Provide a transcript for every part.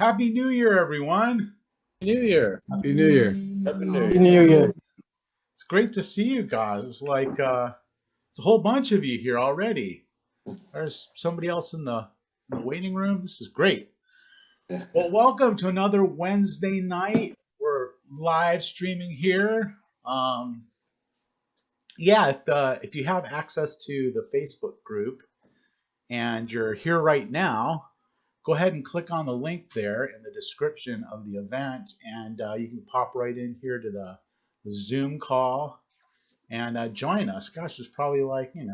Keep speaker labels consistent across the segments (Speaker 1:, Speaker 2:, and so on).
Speaker 1: Happy New Year, everyone.
Speaker 2: New Year.
Speaker 3: Happy New Year.
Speaker 2: Happy New
Speaker 4: Happy
Speaker 2: Year.
Speaker 4: New Year.
Speaker 1: It's great to see you guys. It's like it's a whole bunch of you here already. There's somebody else in the waiting room. This is great. Well, welcome to another Wednesday night. We're live streaming here. If you have access to the Facebook group and you're here right now, go ahead and click on the link there in the description of the event, and you can pop right in here to the Zoom call and join us. Gosh, there's probably like 10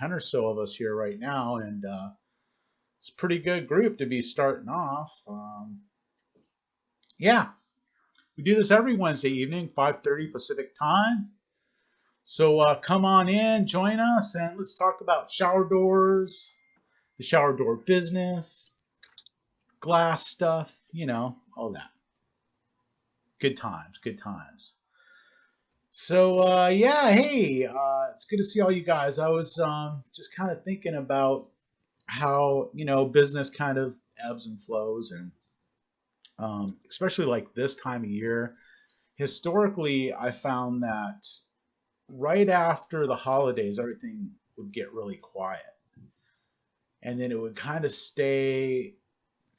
Speaker 1: or so of us here right now, and it's a pretty good group to be starting off. We do this every Wednesday evening, 5:30 Pacific time. So come on in, join us, and let's talk about shower doors, the shower door business, glass stuff, all that. Good times, good times. So, it's good to see all you guys. I was just kind of thinking about how, business kind of ebbs and flows, and especially like this time of year. Historically, I found that right after the holidays, everything would get really quiet. And then it would kind of stay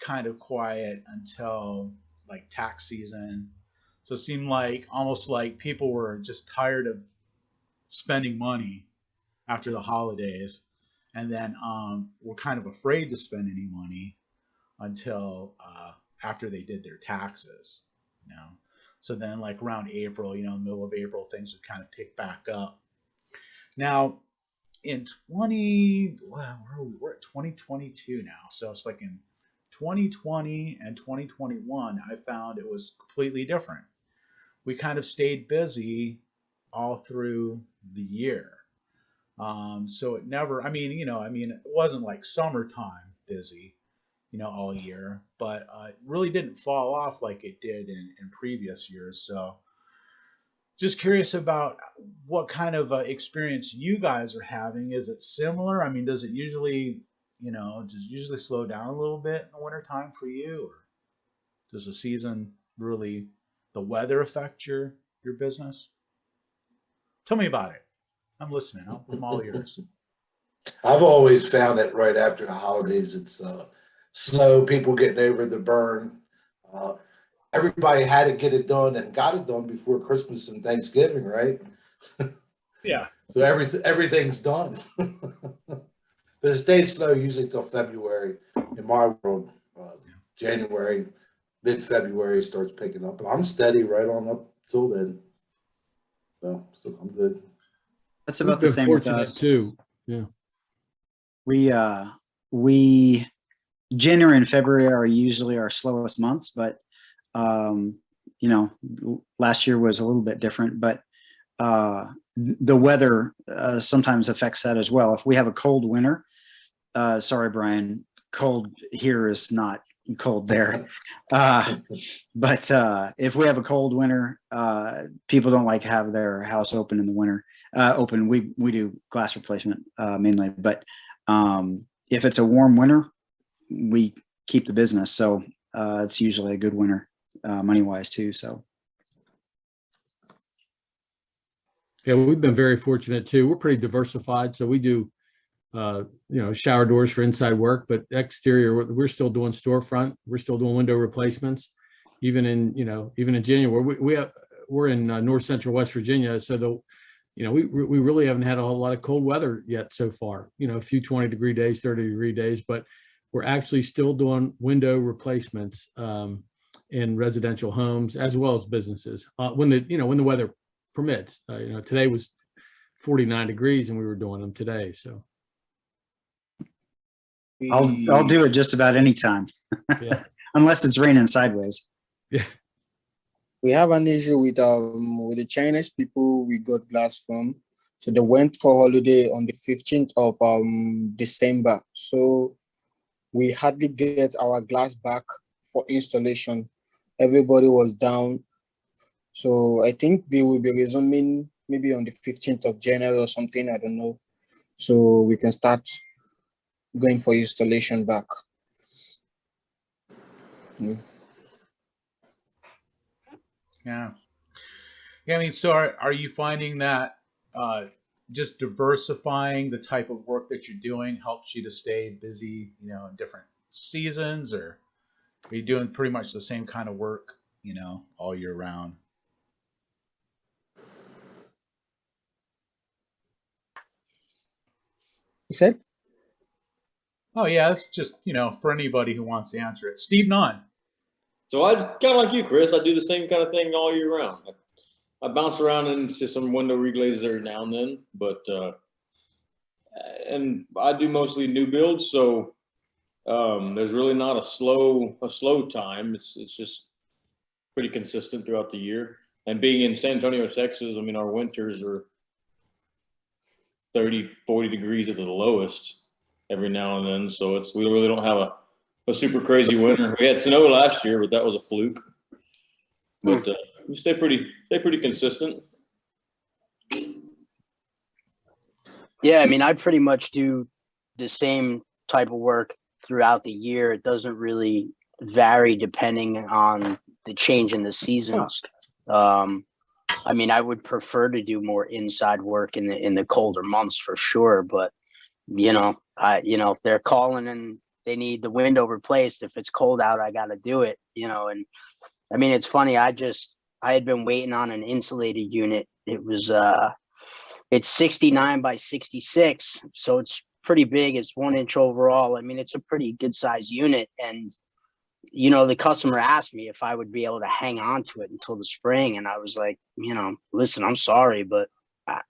Speaker 1: kind of quiet until like tax season. So it seemed like almost like people were just tired of spending money after the holidays. And then were kind of afraid to spend any money until after they did their taxes, So then like around April, middle of April, things would kind of pick back up. Now, in we're at 2022 now. So it's like in 2020 and 2021, I found it was completely different. We kind of stayed busy all through the year. So it never, it wasn't like summertime busy, all year, but it really didn't fall off like it did in previous years. So just curious about what kind of experience you guys are having. Is it similar? Does it usually, slow down a little bit in the wintertime for you? Or does the season really, the weather affect your business? Tell me about it. I'm listening. I'm all ears.
Speaker 4: I've always found that right after the holidays, it's snow, people getting over the burn. Everybody had to get it done and got it done before Christmas and Thanksgiving, right?
Speaker 2: Yeah.
Speaker 4: So everything's done. But it stays slow usually till February. In my world, January, mid-February starts picking up. But I'm steady right on up till then. So I'm good.
Speaker 3: That's about the same with us
Speaker 5: too. Yeah.
Speaker 3: We January and February are usually our slowest months, but last year was a little bit different, but the weather sometimes affects that as well. If we have a cold winter, sorry, Brian, cold here is not cold there. But if we have a cold winter, people don't like to have their house open in the winter. We do glass replacement mainly, but if it's a warm winter, we keep the business. So it's usually a good winter money wise too. So
Speaker 5: yeah, we've been very fortunate too. We're pretty diversified. So we do shower doors for inside work, but exterior, we're still doing storefront. We're still doing window replacements. Even in January, we're in North Central West Virginia. So we really haven't had a whole lot of cold weather yet so far, a few 20-degree days, 30-degree days, but we're actually still doing window replacements in residential homes as well as businesses when the weather permits. Today was 49 degrees and we were doing them today. So
Speaker 3: I'll do it just about any time.
Speaker 5: Yeah.
Speaker 3: Unless it's raining sideways.
Speaker 5: Yeah.
Speaker 6: We have an issue with the Chinese people we got glass from. So they went for holiday on the 15th of December. So we hardly get our glass back for installation. Everybody was down. So I think they will be resuming maybe on the 15th of January or something. I don't know. So we can start going for installation back. Yeah.
Speaker 1: Yeah. Yeah. I mean, so are you finding that just diversifying the type of work that you're doing helps you to stay busy, you know, in different seasons, or are you doing pretty much the same kind of work, you know, all year round?
Speaker 6: You said?
Speaker 1: Oh yeah, it's just, you know, for anybody who wants to answer it. Steve Nunn.
Speaker 7: So I kind of like you, Chris. I do the same kind of thing all year round. I bounce around into some window reglazes every now and then, but and I do mostly new builds, so there's really not a slow time. It's just pretty consistent throughout the year. And being in San Antonio, Texas, I mean, our winters are 30, 40 degrees at the lowest every now and then. So we really don't have a super crazy winter. We had snow last year, but that was a fluke. But we stay pretty consistent.
Speaker 8: Yeah, I mean, I pretty much do the same type of work throughout the year. It doesn't really vary depending on the change in the seasons. I mean, I would prefer to do more inside work in the colder months for sure, but you know, if they're calling and they need the window replaced, if it's cold out, I got to do it, you know. And I mean, it's funny. I had been waiting on an insulated unit. It was it's 69 by 66, so it's pretty big. It's 1 inch overall. I mean, it's a pretty good size unit. And you know, the customer asked me if I would be able to hang on to it until the spring, and I was like, you know, listen, I'm sorry, but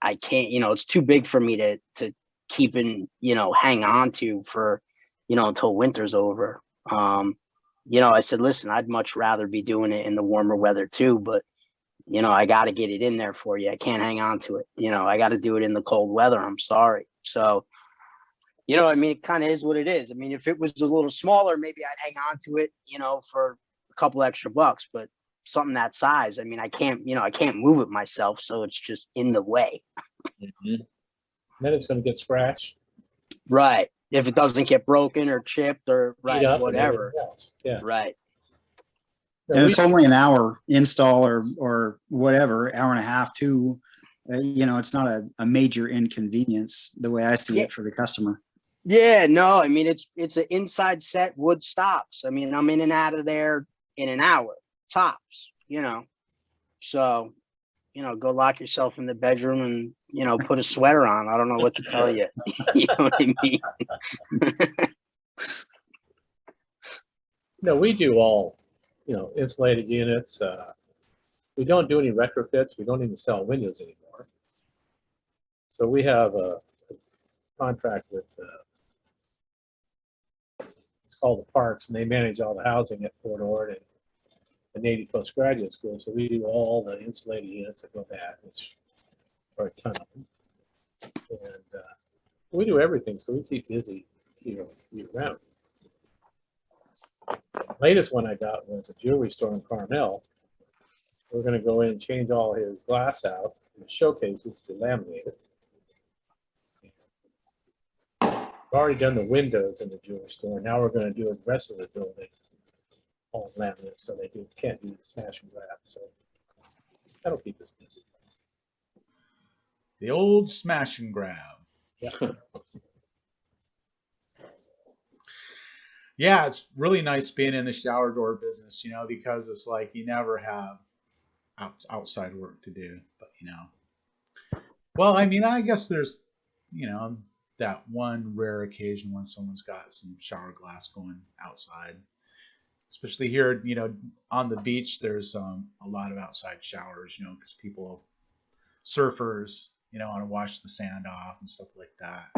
Speaker 8: I can't. You know, it's too big for me to keep in, you know, hang on to for, you know, until winter's over. You know, I said, listen, I'd much rather be doing it in the warmer weather too, but you know, I got to get it in there for you. I can't hang on to it. You know, I got to do it in the cold weather. I'm sorry. So, you know, I mean, it kind of is what it is. I mean, if it was a little smaller, maybe I'd hang on to it, you know, for a couple extra bucks, but something that size, I mean, I can't move it myself. So it's just in the way.
Speaker 2: Mm-hmm. Then it's going to get scratched.
Speaker 8: Right. If it doesn't get broken or chipped or whatever.
Speaker 2: Yeah.
Speaker 8: Right.
Speaker 3: And it's only an hour install or whatever, hour and a half, two. You know, it's not a major inconvenience the way I see it for the customer.
Speaker 8: Yeah, no, I mean, it's an inside set, wood stops. I mean, I'm in and out of there in an hour, tops, you know. So, you know, go lock yourself in the bedroom and, you know, put a sweater on. I don't know what to tell you. You know what I mean?
Speaker 2: No, we do all, you know, insulated units. We don't do any retrofits. We don't even sell windows anymore. So we have a contract with, it's called the Parks, and they manage all the housing at Fort Ord and the Navy Postgraduate School. So we do all the insulated units that go bad, which are a ton of them. And we do everything, so we keep busy, you know, year round. The latest one I got was a jewelry store in Carmel. We're going to go in and change all his glass out in the showcases to laminate it. We've already done the windows in the jewelry store. Now we're going to do the rest of the building all laminate, so they can't do the smash and grab. So that'll keep us busy.
Speaker 1: The old smash and grab.
Speaker 2: Yeah.
Speaker 1: Yeah, it's really nice being in the shower door business, you know, because it's like you never have outside work to do. But, you know, well, I mean, I guess there's, you know, that one rare occasion when someone's got some shower glass going outside. Especially here, you know, on the beach, there's a lot of outside showers, you know, because surfers, you know, want to wash the sand off and stuff like that.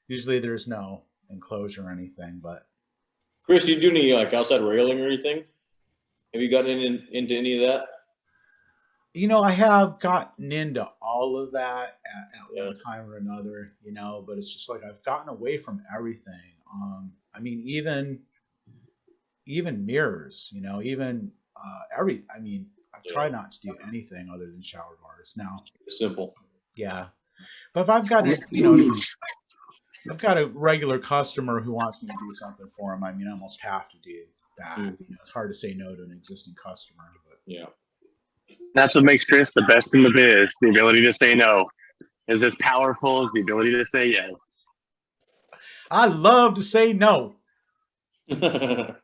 Speaker 1: Usually there's no enclosure or anything, but.
Speaker 7: Chris, you do any like outside railing or anything? Have you gotten into any of that?
Speaker 1: You know, I have gotten into all of that at one time or another, you know, but it's just like I've gotten away from everything. I mean, even mirrors, you know, even I mean, I try not to do anything other than shower doors now.
Speaker 7: Simple.
Speaker 1: Yeah. But if I've got, you know, I've got a regular customer who wants me to do something for him, I mean, I almost have to do that.
Speaker 7: Mm.
Speaker 1: You know, it's hard to say no to an existing customer. But
Speaker 7: Yeah.
Speaker 9: That's what makes Chris the best in the biz. The ability to say no is as powerful as the ability to say yes.
Speaker 1: I love to say no.
Speaker 9: Be the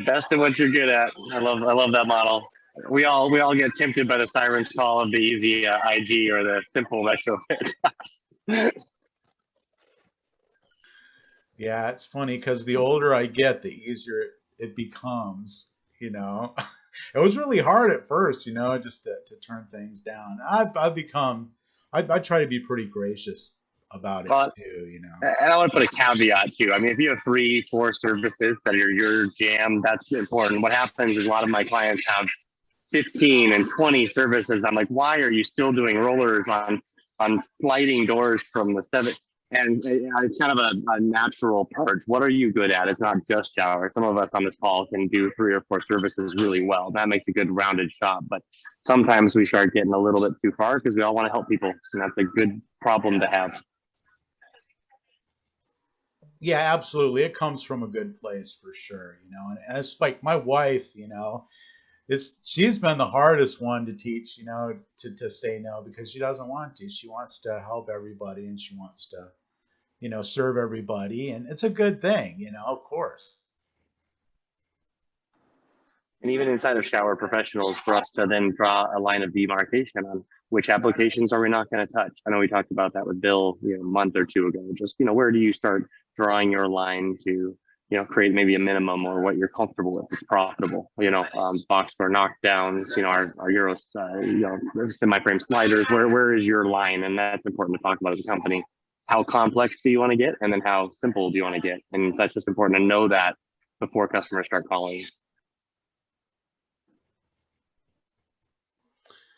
Speaker 9: best at what you're good at. I love that model. We all get tempted by the siren's call of the easy IG or the simple retrofit.
Speaker 1: Yeah, it's funny because the older I get, the easier it becomes. You know, it was really hard at first, you know, just to turn things down. I've become, I try to be pretty gracious about it
Speaker 9: Well,
Speaker 1: too, you know.
Speaker 9: And I want to put a caveat too. I mean, if you have 3-4 services that are your jam, that's important. What happens is a lot of my clients have 15 and 20 services. I'm like, why are you still doing rollers on sliding doors from the 7? And it's kind of a natural purge. What are you good at? It's not just shower. Some of us on this call can do 3 or 4 services really well. That makes a good rounded shop. But sometimes we start getting a little bit too far because we all want to help people. And that's a good problem to have.
Speaker 1: Yeah, absolutely. It comes from a good place for sure, you know. And it's like my wife, you know, she's been the hardest one to teach, you know, to say no because she doesn't want to. She wants to help everybody and she wants to, you know, serve everybody, and it's a good thing, you know, of course.
Speaker 9: And even inside of shower professionals, for us to then draw a line of demarcation on which applications are we not going to touch. I know we talked about that with Bill, you know, a month or 2 ago. Just, you know, where do you start drawing your line to, you know, create maybe a minimum or what you're comfortable with? It's profitable, you know, box for knockdowns, you know, our Euros, you know, semi-frame sliders. Where is your line? And that's important to talk about as a company. How complex do you want to get? And then how simple do you want to get? And that's just important to know that before customers start calling.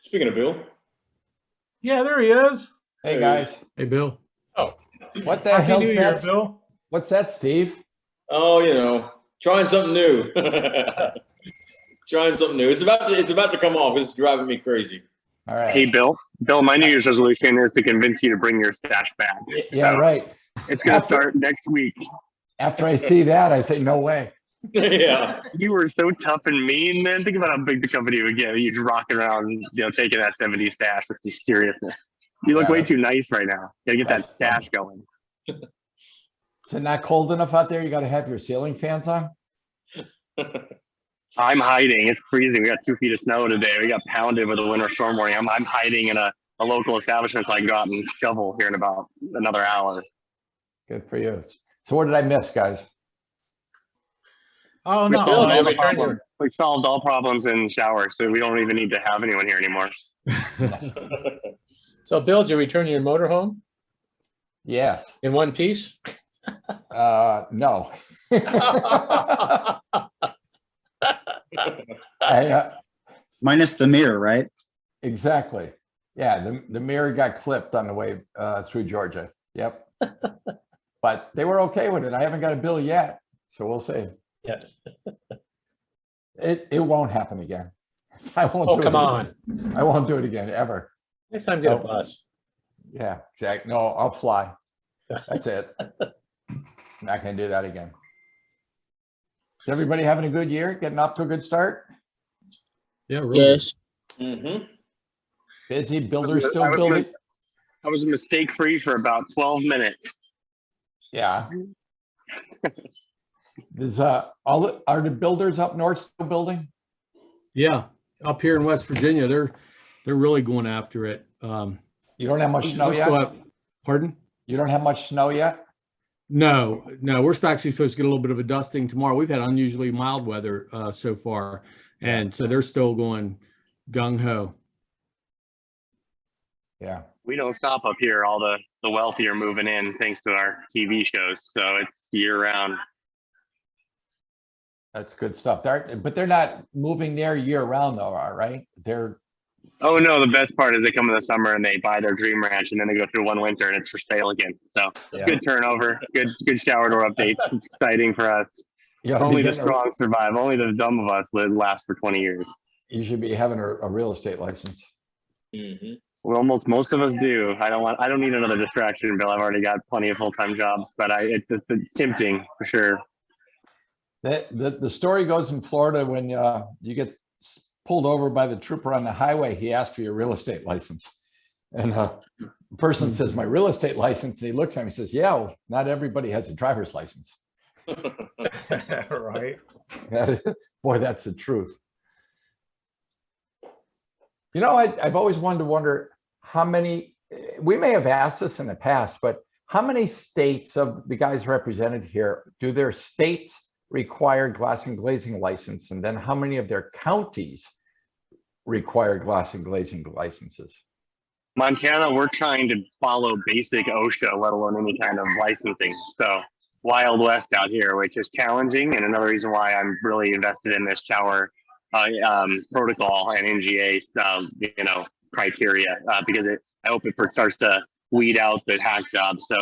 Speaker 7: Speaking of Bill.
Speaker 1: Yeah, there he is.
Speaker 10: Hey
Speaker 7: Hey.
Speaker 10: guys,
Speaker 5: Hey, Bill.
Speaker 10: what the
Speaker 1: Happy
Speaker 10: hell's
Speaker 1: New Year,
Speaker 10: that?
Speaker 1: Bill.
Speaker 10: What's that, Steve?
Speaker 7: Oh, you know, trying something new. Trying something new. It's about to come off. It's driving me crazy.
Speaker 10: All right.
Speaker 9: Hey, Bill, my New Year's resolution is to convince you to bring your stash back.
Speaker 10: Yeah,
Speaker 9: So
Speaker 10: right.
Speaker 9: it's going to
Speaker 10: After-
Speaker 9: start next week.
Speaker 10: After I see that, I say, no way.
Speaker 7: Yeah.
Speaker 9: You were so tough and mean, man. Think about how big the company would get. You just rocking around, you know, taking that 70 stash with some seriousness. You look
Speaker 10: Yeah,
Speaker 9: way
Speaker 10: that's-
Speaker 9: too nice right now. Gotta get that
Speaker 10: that's
Speaker 9: stash
Speaker 10: funny.
Speaker 9: going.
Speaker 10: Is it not cold enough out there? You got to have your ceiling fans on?
Speaker 9: I'm hiding. It's freezing. We got 2 feet of snow today. We got pounded with a winter storm warning. I'm hiding in a local establishment so I can go out and shovel here in about another hour.
Speaker 10: Good for you. So what did I miss, guys?
Speaker 1: Oh
Speaker 9: We
Speaker 1: no,
Speaker 9: solved all
Speaker 7: man,
Speaker 9: the
Speaker 7: we turned
Speaker 9: problems. We solved all problems in shower, so we don't even need to have anyone here anymore.
Speaker 2: So Bill, did you return your motorhome
Speaker 10: Yes.
Speaker 2: in one piece?
Speaker 10: No.
Speaker 3: Minus the mirror, right?
Speaker 10: Exactly. Yeah, the mirror got clipped on the way through Georgia. Yep. But they were okay with it. I haven't got a bill yet, so we'll see.
Speaker 2: Yeah.
Speaker 10: It won't happen again. I won't
Speaker 2: Oh,
Speaker 10: do it
Speaker 2: come
Speaker 10: again.
Speaker 2: on.
Speaker 10: I won't do it again, ever.
Speaker 2: Next time, get a
Speaker 10: Oh.
Speaker 2: bus.
Speaker 10: Yeah, exactly. No, I'll fly. That's it. Not gonna do that again. Is everybody having a good year? Getting off to a good start?
Speaker 5: Yeah, really.
Speaker 6: Yes.
Speaker 7: Mm-hmm.
Speaker 10: Busy, builders
Speaker 9: I
Speaker 10: still
Speaker 9: was
Speaker 10: building?
Speaker 9: I was mistake free for about 12 minutes.
Speaker 10: Yeah. There's are the builders up north still building?
Speaker 5: Yeah, up here in West Virginia, they're really going after it.
Speaker 10: You don't have much snow
Speaker 5: let's go
Speaker 10: yet?
Speaker 5: up- Pardon?
Speaker 10: You don't have much snow yet?
Speaker 5: No, we're actually supposed to get a little bit of a dusting tomorrow. We've had unusually mild weather so far, and so they're still going gung ho.
Speaker 10: Yeah.
Speaker 9: We don't stop up here. All the wealthy are moving in thanks to our TV shows. So it's year round.
Speaker 10: That's good stuff. But they're not moving there year round though, right? They're
Speaker 9: Oh no, the best part is they come in the summer and they buy their dream ranch and then they go through one winter and it's for sale again. So
Speaker 10: yeah.
Speaker 9: good turnover, good shower door updates. It's exciting for us.
Speaker 10: You ought to be
Speaker 9: Only the
Speaker 10: getting
Speaker 9: strong survive. Only the dumb of us last for 20 years.
Speaker 10: you should be having a real estate license.
Speaker 7: Mm-hmm.
Speaker 9: Well, most of us do. I don't need another distraction, Bill. I've already got plenty of full-time jobs, but it's tempting for sure.
Speaker 10: The story goes in Florida when you get pulled over by the trooper on the highway, he asks for your real estate license. And the person says, my real estate license. And he looks at me and says, yeah, well, not everybody has a driver's license.
Speaker 1: Right.
Speaker 10: Boy, that's the truth. You know, I've always wanted to wonder how many, we may have asked this in the past, but how many states of the guys represented here, do their states require glass and glazing license? And then how many of their counties require glass and glazing licenses?
Speaker 9: Montana, we're trying to follow basic OSHA, let alone any kind of licensing. So Wild West out here, which is challenging. And another reason why I'm really invested in this shower protocol and NGA criteria, because I hope it starts to weed out the hack jobs. So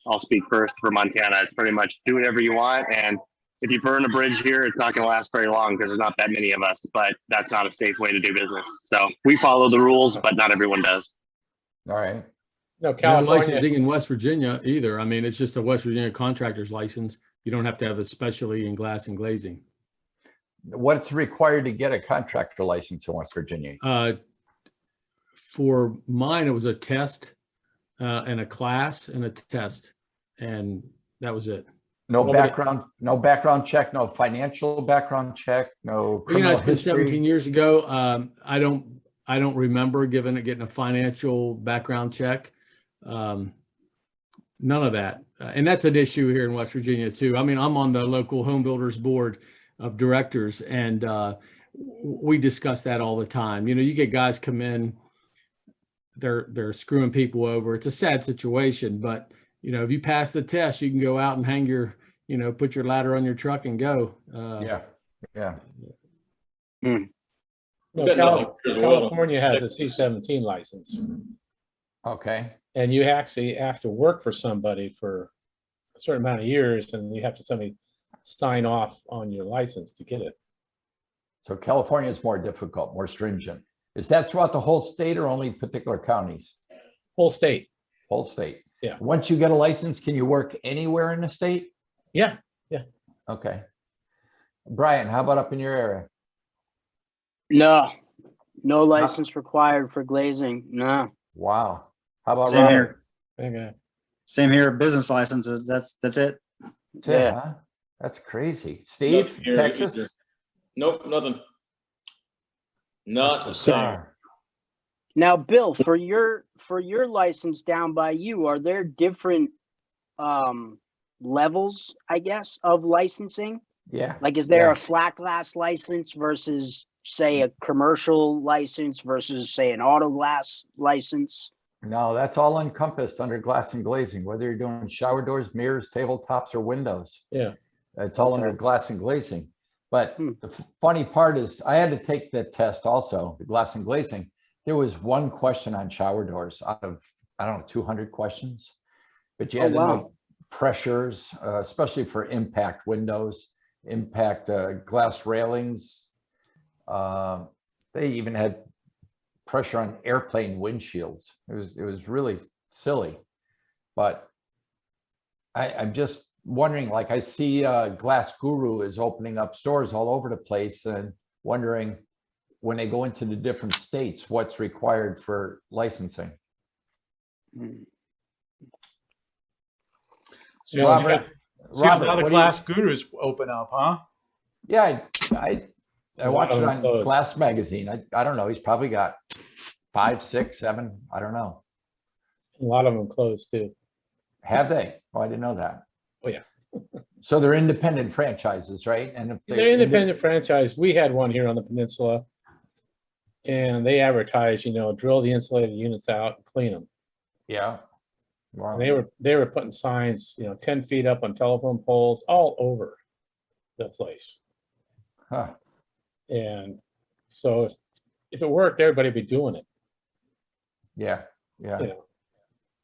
Speaker 9: I'll speak first for Montana. It's pretty much do whatever you want. And if you burn a bridge here, it's not going to last very long because there's not that many of us, but that's not a safe way to do business. So we follow the rules, but not everyone does.
Speaker 10: All right.
Speaker 2: No,
Speaker 5: No
Speaker 2: California.
Speaker 5: licensing in West Virginia either. I mean, it's just a West Virginia contractor's license. You don't have to have a specialty in glass and glazing.
Speaker 10: What's required to get a contractor license in West Virginia?
Speaker 5: For mine, it was a test and a class and a test, and that was it.
Speaker 10: No
Speaker 2: Nobody-
Speaker 10: background check, no financial background check, no
Speaker 5: You know,
Speaker 10: criminal
Speaker 5: it's been 17
Speaker 10: history.
Speaker 5: years ago. I don't remember getting a financial background check. None of that. And that's an issue here in West Virginia too. I mean, I'm on the local home builders board of directors, and we discuss that all the time. You know, you get guys come in, they're screwing people over. It's a sad situation, but you know, if you pass the test, you can go out and hang your, you know, put your ladder on your truck and go.
Speaker 10: Yeah.
Speaker 2: No,
Speaker 7: We've got nothing as well.
Speaker 2: California has a C-17 license,
Speaker 10: Okay.
Speaker 2: and you actually have to work for somebody for a certain amount of years, and you have to somebody sign off on your license to get it.
Speaker 10: So California is more difficult, more stringent. Is that throughout the whole state or only particular counties?
Speaker 2: Whole state.
Speaker 10: Whole state.
Speaker 2: Yeah.
Speaker 10: Once you get a license, can you work anywhere in the state?
Speaker 2: Yeah.
Speaker 10: Okay. Brian, how about up in your area?
Speaker 8: No license required for glazing. No.
Speaker 10: Wow. How about
Speaker 3: Same
Speaker 10: Robert?
Speaker 3: here.
Speaker 2: Okay.
Speaker 3: Same here. Business licenses. That's it.
Speaker 10: That's it, huh? That's crazy. Steve,
Speaker 7: Nothing here
Speaker 10: Texas?
Speaker 7: either. Nope, nothing. Not a thing.
Speaker 10: Ah,
Speaker 8: Now, Bill, for your license down by you, are there different levels, I guess, of licensing?
Speaker 10: yeah.
Speaker 8: Like, is there
Speaker 10: Yeah.
Speaker 8: a flat glass license versus, say, a commercial license versus, say, an auto glass license?
Speaker 10: No, that's all encompassed under glass and glazing, whether you're doing shower doors, mirrors, tabletops, or windows.
Speaker 2: Yeah.
Speaker 10: It's all under
Speaker 8: Okay.
Speaker 10: glass and glazing. But
Speaker 8: Hmm.
Speaker 10: the funny part is I had to take the test also, the glass and glazing. There was one question on shower doors out of, I don't know, 200 questions. But you had to
Speaker 8: wow.
Speaker 10: know pressures, especially for impact windows, impact glass railings. They even had pressure on airplane windshields. It was really silly. But I'm just wondering, like I see Glass Guru is opening up stores all over the place and wondering when they go into the different states, what's required for licensing.
Speaker 8: Hmm.
Speaker 1: So you
Speaker 10: Robert,
Speaker 1: see a lot
Speaker 10: what
Speaker 1: of
Speaker 10: do you-
Speaker 1: glass gurus open up, huh?
Speaker 10: Yeah, I
Speaker 2: A lot
Speaker 10: watched
Speaker 2: of
Speaker 10: it
Speaker 2: them
Speaker 10: on
Speaker 2: closed.
Speaker 10: Glass Magazine. I don't know. He's probably got 5, 6, 7. I don't know.
Speaker 2: A lot of them closed too.
Speaker 10: Have they? Oh, I didn't know that.
Speaker 2: Oh, yeah.
Speaker 10: So they're independent franchises, right? And if
Speaker 2: They're independent franchise. We had one here on the peninsula, and they advertised, you know, drill the insulated units out and clean them.
Speaker 10: Yeah. Wow.
Speaker 2: And they were putting signs, you know, 10 feet up on telephone poles all over the place.
Speaker 10: Huh.
Speaker 2: And so if it worked, everybody'd be doing it,
Speaker 10: Yeah. Yeah.
Speaker 2: you know.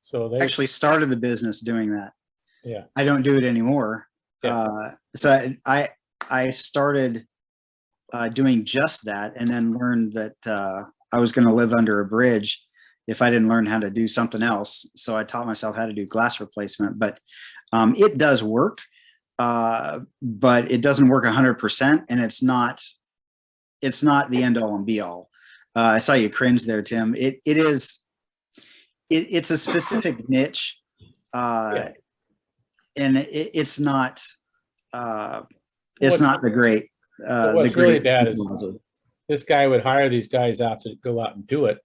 Speaker 2: So they
Speaker 3: Actually started the business doing that.
Speaker 2: Yeah.
Speaker 3: I don't do it anymore.
Speaker 2: Yeah.
Speaker 3: So I started doing just that, and then learned that I was going to live under a bridge if I didn't learn how to do something else. So I taught myself how to do glass replacement, but it does work. but it doesn't work 100%, and it's not the end all and be all. I saw you cringe there, Tim. It's a specific niche, and it's not the great.
Speaker 2: What's really bad is this guy would hire these guys out to go out and do it.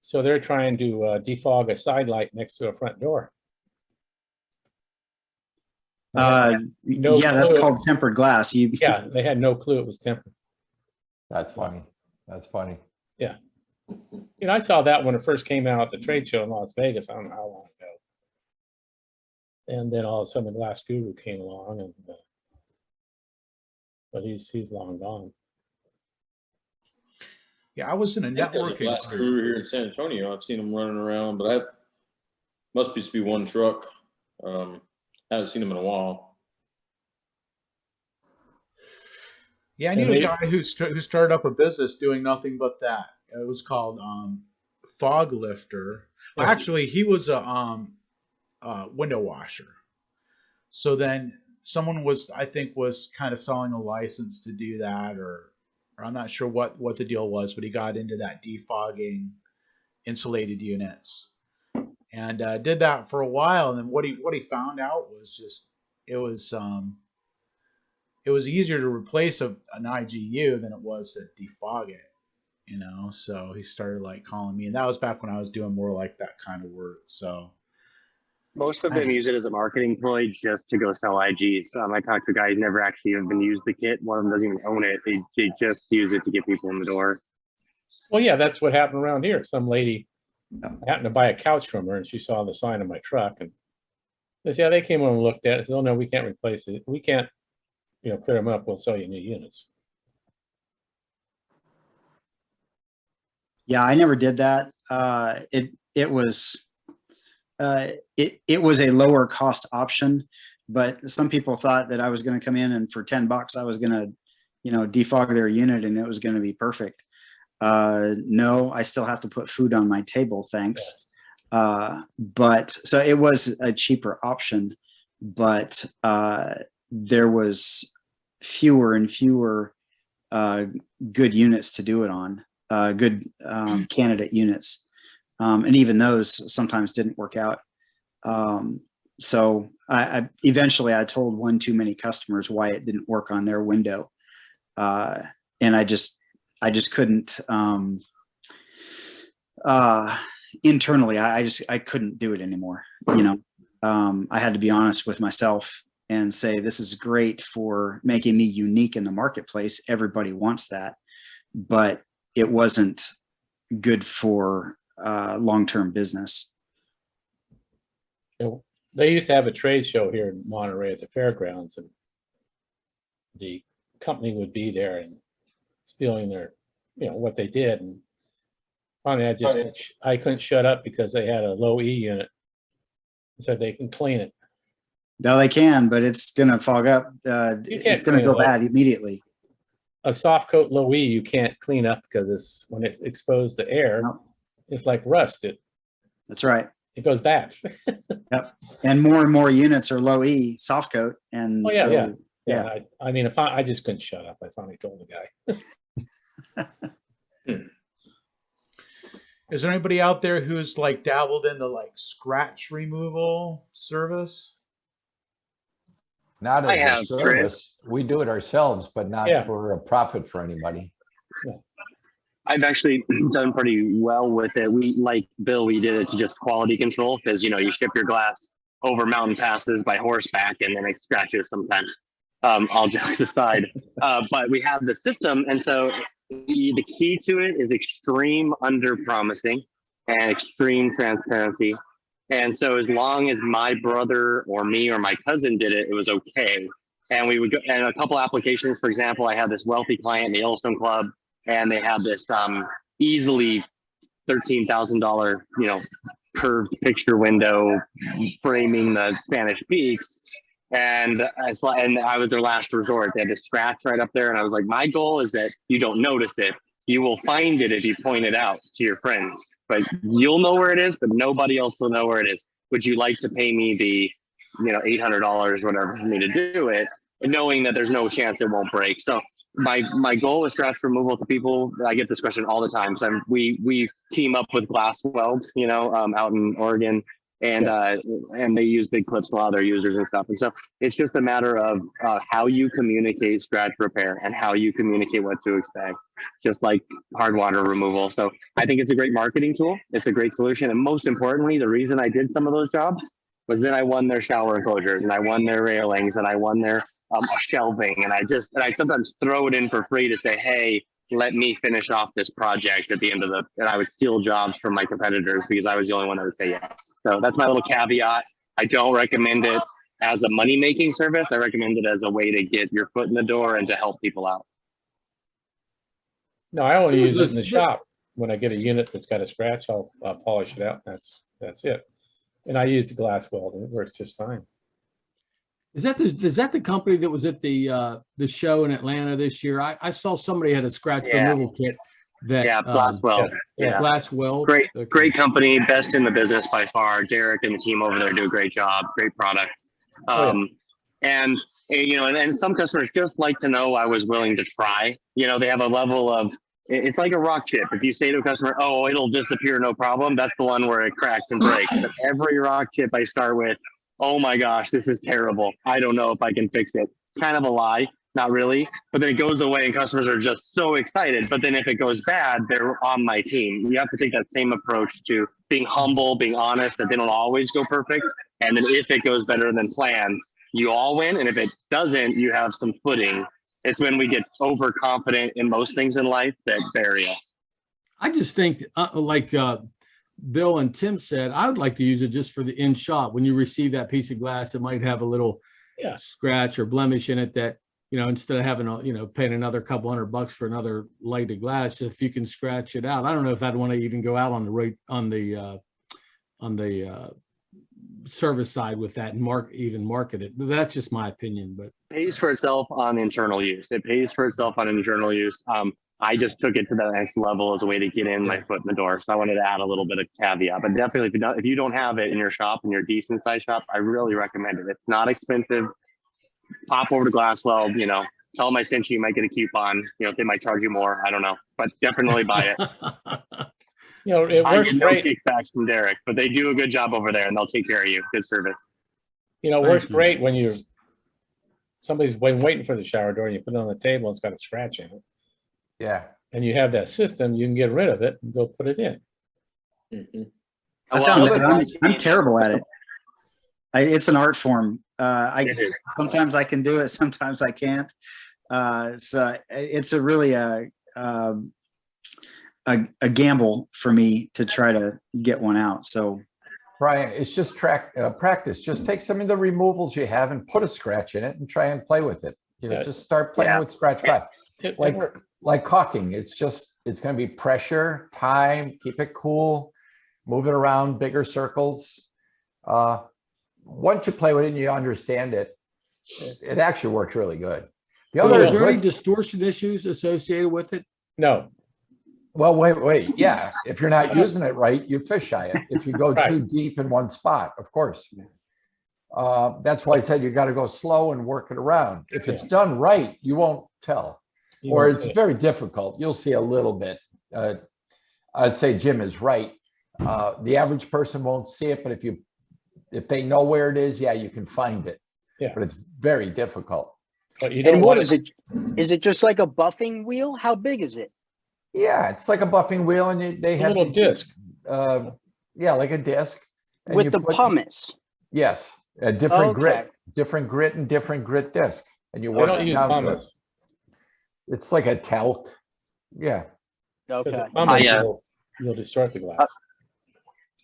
Speaker 2: So they're trying to defog a side light next to a front door.
Speaker 3: Yeah, that's called tempered glass.
Speaker 2: Yeah, they had no clue it was tempered.
Speaker 10: That's funny. That's funny.
Speaker 2: Yeah. You know, I saw that when it first came out at the trade show in Las Vegas. I don't know how long ago. And then all of a sudden the glass guru came along, and but he's long gone.
Speaker 1: Yeah, I was in a
Speaker 7: There's a
Speaker 1: networking
Speaker 7: glass guru here in San Antonio. I've seen them running around, but I must just be one truck. Haven't seen them in a while.
Speaker 1: Yeah, I knew a guy who started up a business doing nothing but that. It was called Fog Lifter.
Speaker 2: Yeah.
Speaker 1: Actually, he was a window washer. So then someone was kind of selling a license to do that, or I'm not sure what the deal was, but he got into that defogging insulated units and did that for a while. And then what he found out was just it was easier to replace an IGU than it was to defog it, you know. So he started like calling me, and that was back when I was doing more like that kind of work. So
Speaker 9: Most of them use it as a marketing ploy just to go sell IGs. I talked to guys who never actually even used the kit. One of them doesn't even own it. They just use it to get people in the door.
Speaker 2: Well, yeah, that's what happened around here. Some lady happened to buy a couch from her, and she saw the sign on my truck, and they said, yeah, they came over and looked at it. Said, oh no, we can't replace it. We can't, clear them up. We'll sell you new units.
Speaker 3: Yeah, I never did that. It was a lower cost option, but some people thought that I was going to come in and for $10 I was going to, defog their unit and it was going to be perfect. No, I still have to put food on my table, thanks. But so it was a cheaper option, but there was fewer and fewer good units to do it on, good candidate units. And even those sometimes didn't work out. So I eventually told one too many customers why it didn't work on their window. And I just couldn't, internally, I couldn't do it anymore. I had to be honest with myself and say, this is great for making me unique in the marketplace. Everybody wants that, but it wasn't good for long-term business.
Speaker 2: They used to have a trade show here in Monterey at the fairgrounds, and the company would be there and spilling their, what they did. And finally, I couldn't shut up because they had a low E unit. Said they can clean it.
Speaker 3: No, they can, but it's going to fog up. It's going to go bad immediately.
Speaker 2: A soft coat low E you can't clean up because when it's exposed to air, it's like rust.
Speaker 3: That's right.
Speaker 2: It goes bad.
Speaker 3: Yep. And more units are low E soft coat. And
Speaker 2: yeah. I mean, I just couldn't shut up. I finally told the guy.
Speaker 1: Is there anybody out there who's like dabbled in the scratch removal service?
Speaker 10: Not as a service. We do it ourselves, but not for a profit for anybody.
Speaker 2: Yeah.
Speaker 9: I've actually done pretty well with it. We, like Bill, we did it to just quality control because, you ship your glass over mountain passes by horseback and then it scratches sometimes, all jokes aside. But we have the system. And so the key to it is extreme under promising and extreme transparency. And so as long as my brother or me or my cousin did it, it was okay. And we would go, and a couple applications, for example, I had this wealthy client in the Yellowstone Club, and they had this easily $13,000, curved picture window framing the Spanish Peaks. And I was their last resort. They had this scratch right up there. And I was like, my goal is that you don't notice it. You will find it if you point it out to your friends. But you'll know where it is, but nobody else will know where it is. Would you like to pay me the $800 whatever for me to do it, and knowing that there's no chance it won't break. So my goal with scratch removal to people, I get this question all the time. So we team up with Glass Weld, out in Oregon, and they use big clips to a lot of their users and stuff. And so it's just a matter of how you communicate scratch repair and how you communicate what to expect, just like hard water removal. So I think it's a great marketing tool. It's a great solution. And most importantly, the reason I did some of those jobs was then I won their shower enclosures, and I won their railings, and I won their shelving. And I sometimes throw it in for free to say, hey, let me finish off this project at the end of and I would steal jobs from my competitors because I was the only one that would say yes. So that's my little caveat. I don't recommend it as a money-making service. I recommend it as a way to get your foot in the door and to help people out.
Speaker 2: No, I only use it in the shop. When I get a unit that's got a scratch, I'll polish it out. That's it. And I use the glass weld, and it works just fine.
Speaker 5: Is that the company that was at the show in Atlanta this year? I saw somebody had a scratch removal kit.
Speaker 9: Glass Weld.
Speaker 5: Glass Weld.
Speaker 9: Great company, best in the business by far. Derek and the team over there do a great job. Great product. And some customers just like to know I was willing to try. They have a level of, it's like a rock chip. If you say to a customer, oh, it'll disappear, no problem, that's the one where it cracks and breaks. But every rock chip I start with, oh my gosh, this is terrible. I don't know if I can fix it. It's kind of a lie, not really. But then it goes away and customers are just so excited. But then if it goes bad, they're on my team. You have to take that same approach to being humble, being honest, that they don't always go perfect. And then if it goes better than planned, you all win. And if it doesn't, you have some footing. It's when we get overconfident in most things in life that bury us.
Speaker 5: I just think Bill and Tim said, I would like to use it just for the in shop. When you receive that piece of glass, it might have a little scratch or blemish in it that, instead of having paying another couple $100 for another light of glass, if you can scratch it out. I don't know if I'd want to even go out on the service side with that and market it. But that's just my opinion. But
Speaker 9: it pays for itself on internal use. I just took it to the next level as a way to get in my foot in the door. So I wanted to add a little bit of caveat, but definitely if you don't have it in your shop, in your decent size shop, I really recommend it. It's not expensive. Pop over to Glasswell, tell them I sent you, you might get a coupon, they might charge you more. I don't know, but definitely buy it.
Speaker 2: It
Speaker 9: I
Speaker 2: works
Speaker 9: get no
Speaker 2: great.
Speaker 9: kickbacks from Derek, but they do a good job over there and they'll take care of you. Good service.
Speaker 2: It works great when somebody's been waiting for the shower door and you put it on the table and it's got a scratch in it.
Speaker 10: Yeah.
Speaker 2: And you have that system, you can get rid of it and go put it in.
Speaker 9: Mm-hmm.
Speaker 3: I found that I'm terrible at it. It's an art form. Sometimes I can do it, sometimes I can't. So it's a really a gamble for me to try to get one out. So,
Speaker 10: Brian, it's just practice. Just take some of the removals you have and put a scratch in it and try and play with it. Just start playing with scratch five. Like caulking, it's going to be pressure, time, keep it cool, move it around, bigger circles. Once you play with it and you understand it, it actually works really good.
Speaker 5: Is there any distortion issues associated with it?
Speaker 2: No.
Speaker 10: Well, wait. Yeah. If you're not using it right, you fisheye it. If you go too deep in one spot, of course. That's why I said you got to go slow and work it around. If it's done right, you won't tell. Or it's very difficult. You'll see a little bit. I'd say Jim is right. The average person won't see it, but if they know where it is, you can find it.
Speaker 2: Yeah.
Speaker 10: But it's very difficult.
Speaker 2: But
Speaker 8: and what is it? Is it just like a buffing wheel? How big is it?
Speaker 10: Yeah, it's like a buffing wheel, and they have
Speaker 2: a little disc.
Speaker 10: Like a disc. And
Speaker 8: with the pumice.
Speaker 10: Yes, a different grit and different grit disc, and you work it down to it. It's like a talc. Yeah.
Speaker 8: Okay.
Speaker 2: You'll distort the glass.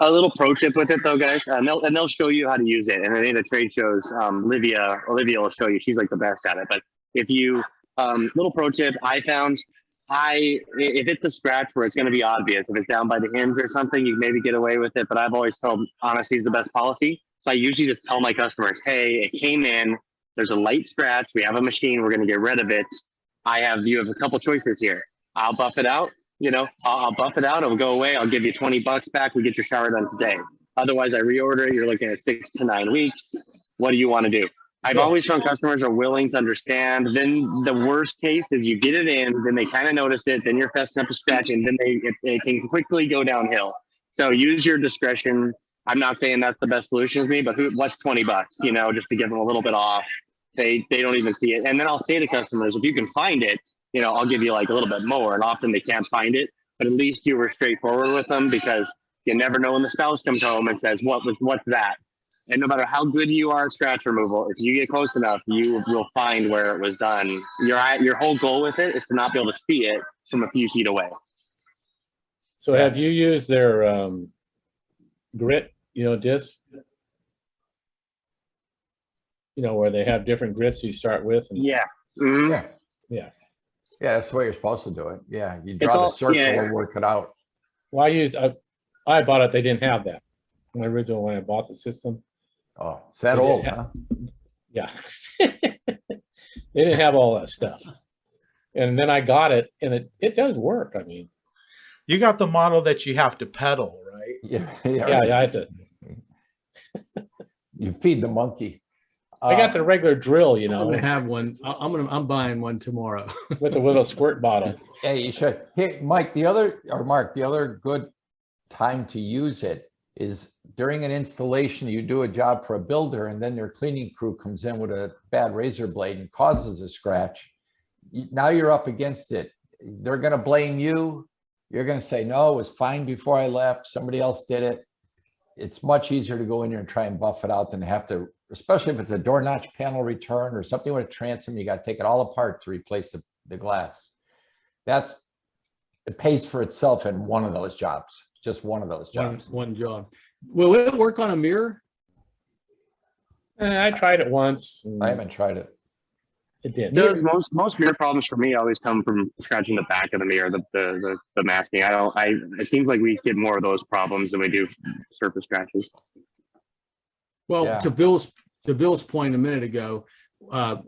Speaker 9: A little pro tip with it though, guys, and they'll show you how to use it. And at any of the trade shows, Olivia will show you. She's like the best at it. But if you, little pro tip, I found, if it's a scratch where it's going to be obvious, if it's down by the hinge or something, you can maybe get away with it. But I've always told honesty is the best policy. So I usually just tell my customers, hey, it came in. There's a light scratch. We have a machine. We're going to get rid of it. You have a couple choices here. I'll buff it out. I'll buff it out. It'll go away. I'll give you $20 back. We get your shower done today. Otherwise, I reorder it. You're looking at 6 to 9 weeks. What do you want to do? I've always found customers are willing to understand. Then the worst case is you get it in, then they kind of notice it, then you're fessing up a scratch, and then it can quickly go downhill. So use your discretion. I'm not saying that's the best solution with me, but what's $20, you know, just to give them a little bit off. They don't even see it. And then I'll say to customers, if you can find it, you know, I'll give you like a little bit more. And often they can't find it, but at least you were straightforward with them, because you never know when the spouse comes home and says, what's that? And no matter how good you are at scratch removal, if you get close enough, you will find where it was done. Your whole goal with it is to not be able to see it from a few feet away.
Speaker 2: So have you used their grit, you know, disc? You know, where they have different grits you start with? And,
Speaker 9: Yeah. Mm-hmm.
Speaker 10: Yeah.
Speaker 2: Yeah.
Speaker 10: Yeah, that's the way you're supposed to do it. Yeah, you draw the circle and work it out.
Speaker 2: Well, I bought it, they didn't have that. When I bought the system.
Speaker 10: Oh, it's that old, huh?
Speaker 2: Yeah. They didn't have all that stuff. And then I got it, and it does work. I mean,
Speaker 1: You got the model that you have to pedal, right?
Speaker 10: Yeah,
Speaker 2: I have to.
Speaker 10: You feed the monkey.
Speaker 2: I got the regular drill, you
Speaker 5: I'm
Speaker 2: know,
Speaker 5: gonna have one. I'm buying one tomorrow.
Speaker 2: with a little squirt bottle.
Speaker 10: Yeah, you should. Hey, Mike, Mark, the other good time to use it is during an installation. You do a job for a builder, and then their cleaning crew comes in with a bad razor blade and causes a scratch. Now you're up against it. They're going to blame you. You're going to say, no, it was fine before I left. Somebody else did it. It's much easier to go in there and try and buff it out than to have to, especially if it's a door notch panel return or something with a transom. You got to take it all apart to replace the glass. It pays for itself in one of those jobs, just one of those jobs.
Speaker 5: One job. Will it work on a mirror?
Speaker 2: I tried it once.
Speaker 10: I haven't tried it.
Speaker 2: It did.
Speaker 9: Those most mirror problems for me always come from scratching the back of the mirror, the masking. It seems like we get more of those problems than we do surface scratches.
Speaker 5: Well,
Speaker 10: Yeah.
Speaker 5: to Bill's point a minute ago,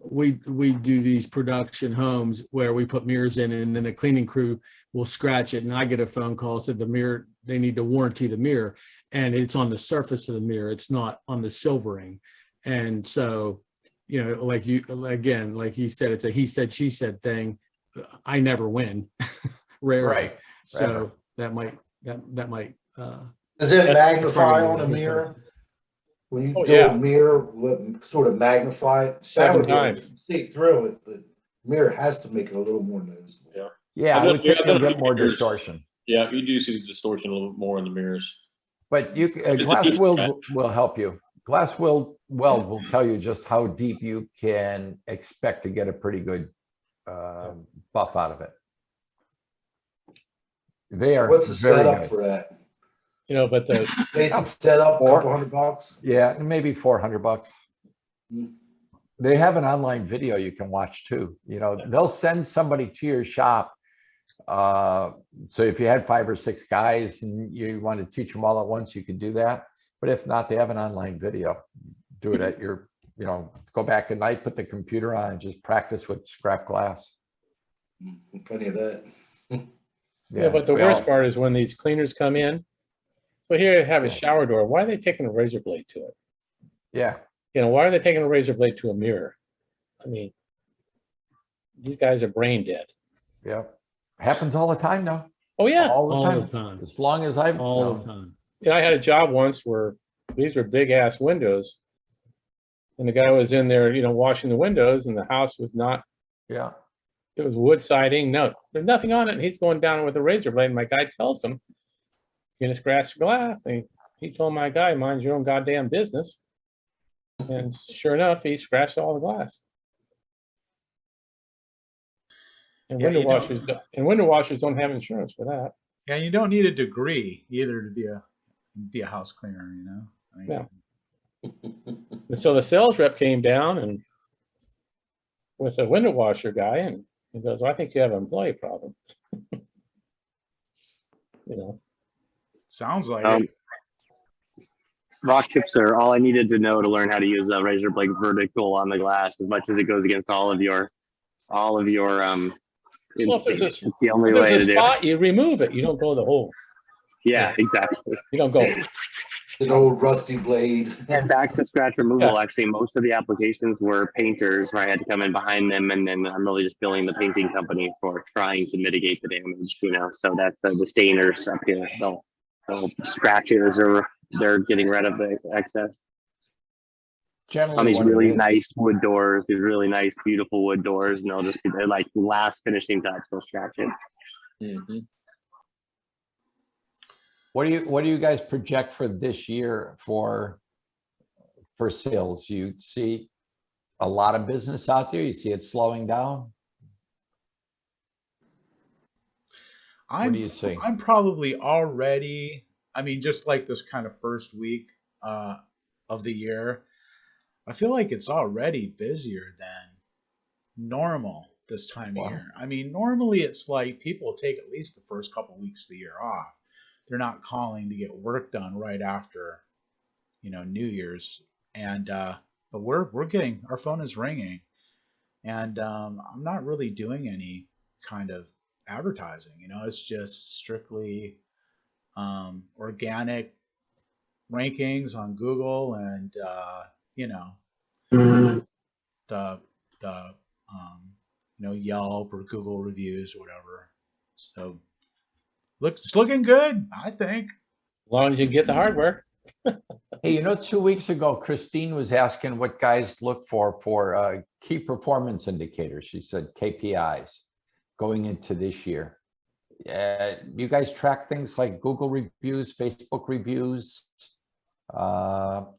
Speaker 5: we do these production homes where we put mirrors in, and then the cleaning crew will scratch it, and I get a phone call, said the mirror, they need to warranty the mirror, and it's on the surface of the mirror, it's not on the silvering. And so, you know, like he said, it's a he said, she said thing. I never win. Rarely.
Speaker 10: Right.
Speaker 5: So that might
Speaker 4: Does it magnify on a mirror? When you do a mirror, sort of magnify it.
Speaker 2: 7 times.
Speaker 4: See through it, but mirror has to make it a little more noticeable.
Speaker 7: Yeah.
Speaker 10: Yeah, I would think you'll get more distortion.
Speaker 7: Yeah, you do see the distortion a little bit more in the mirrors.
Speaker 10: But glass will help you. Glass weld will tell you just how deep you can expect to get a pretty good buff out of it. They are.
Speaker 4: What's the
Speaker 10: very
Speaker 4: setup
Speaker 10: good.
Speaker 4: for that?
Speaker 2: You know, but the
Speaker 4: Basic setup, $200.
Speaker 10: Yeah, maybe $400. They have an online video you can watch too. You know, they'll send somebody to your shop. So if you had 5 or 6 guys and you want to teach them all at once, you can do that. But if not, they have an online video. Do it at your, go back at night, put the computer on and just practice with scrap glass.
Speaker 4: Plenty of that.
Speaker 2: yeah, but the worst part is when these cleaners come in. So here you have a shower door. Why are they taking a razor blade to it?
Speaker 10: Yeah.
Speaker 2: You know, why are they taking a razor blade to a mirror? I mean, these guys are brain dead.
Speaker 10: Yeah. Happens all the time now.
Speaker 2: Oh yeah.
Speaker 10: All the time. As long as I've
Speaker 5: all the time.
Speaker 2: You know, I had a job once where these were big ass windows. And the guy was in there, washing the windows, and the house was not.
Speaker 10: Yeah.
Speaker 2: It was wood siding. No, there's nothing on it. And he's going down with a razor blade. And my guy tells him, "You're gonna scratch the glass." And he told my guy, "Mind your own goddamn business." And sure enough, he scratched all the glass. And window washers don't have insurance for that.
Speaker 1: Yeah, you don't need a degree either to be a house cleaner, I mean,
Speaker 2: Yeah. And so the sales rep came down and with a window washer guy, and he goes, "Well, I think you have an employee problem."
Speaker 1: Sounds like it.
Speaker 9: Rock chips are all I needed to know to learn how to use a razor blade vertical on the glass, as much as it goes against all of your
Speaker 2: Well, if there's
Speaker 9: it's the only way to
Speaker 2: a
Speaker 9: do
Speaker 2: spot,
Speaker 9: it.
Speaker 2: you remove it. You don't go the hole.
Speaker 9: Yeah, exactly.
Speaker 2: You don't go.
Speaker 4: An old rusty blade.
Speaker 9: And back to scratch removal, actually, most of the applications were painters where I had to come in behind them, and then I'm really just billing the painting company for trying to mitigate the damage, you know. So that's the stainers up here. They'll scratches, or they're getting rid of the excess.
Speaker 10: Generally,
Speaker 9: On these
Speaker 10: what it
Speaker 9: really
Speaker 10: is.
Speaker 9: nice wood doors, these really nice, beautiful wood doors, and they'll just be, they're like last finishing touch, they'll scratch it.
Speaker 7: Mhm.
Speaker 10: What do you guys project for this year for sales? You see a lot of business out there? You see it slowing down? What do you see?
Speaker 1: I'm probably already, I mean, just like this kind of first week of the year, I feel like it's already busier than normal this time of
Speaker 10: Wow.
Speaker 1: year. I mean, normally it's like people take at least the first couple weeks of the year off. They're not calling to get work done right after, New Year's. And but we're getting, our phone is ringing, and I'm not really doing any kind of advertising. It's just strictly organic rankings on Google, and the Yelp or Google reviews or whatever. So it's looking good, I think.
Speaker 2: As long as you get the hardware.
Speaker 10: Hey, 2 weeks ago, Christine was asking what guys look for key performance indicators. She said KPIs going into this year. You guys track things like Google reviews, Facebook reviews,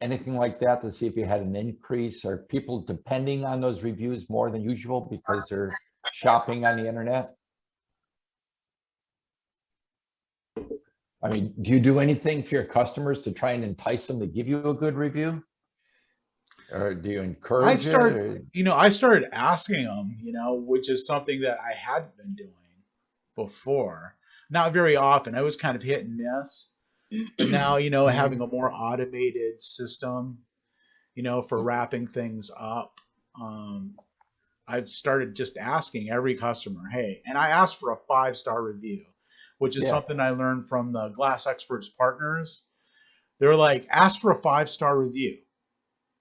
Speaker 10: anything like that to see if you had an increase? Are people depending on those reviews more than usual because they're shopping on the internet? I mean, do you do anything for your customers to try and entice them to give you a good review? Or do you encourage
Speaker 1: I started asking them, which is something that I hadn't been doing before. Not very often. I was kind of hit and miss. But now, having a more automated system, for wrapping things up, I've started just asking every customer, hey, and I asked for a 5-star review, which is something I learned from the Glass Experts partners. They're like, ask for a 5-star review.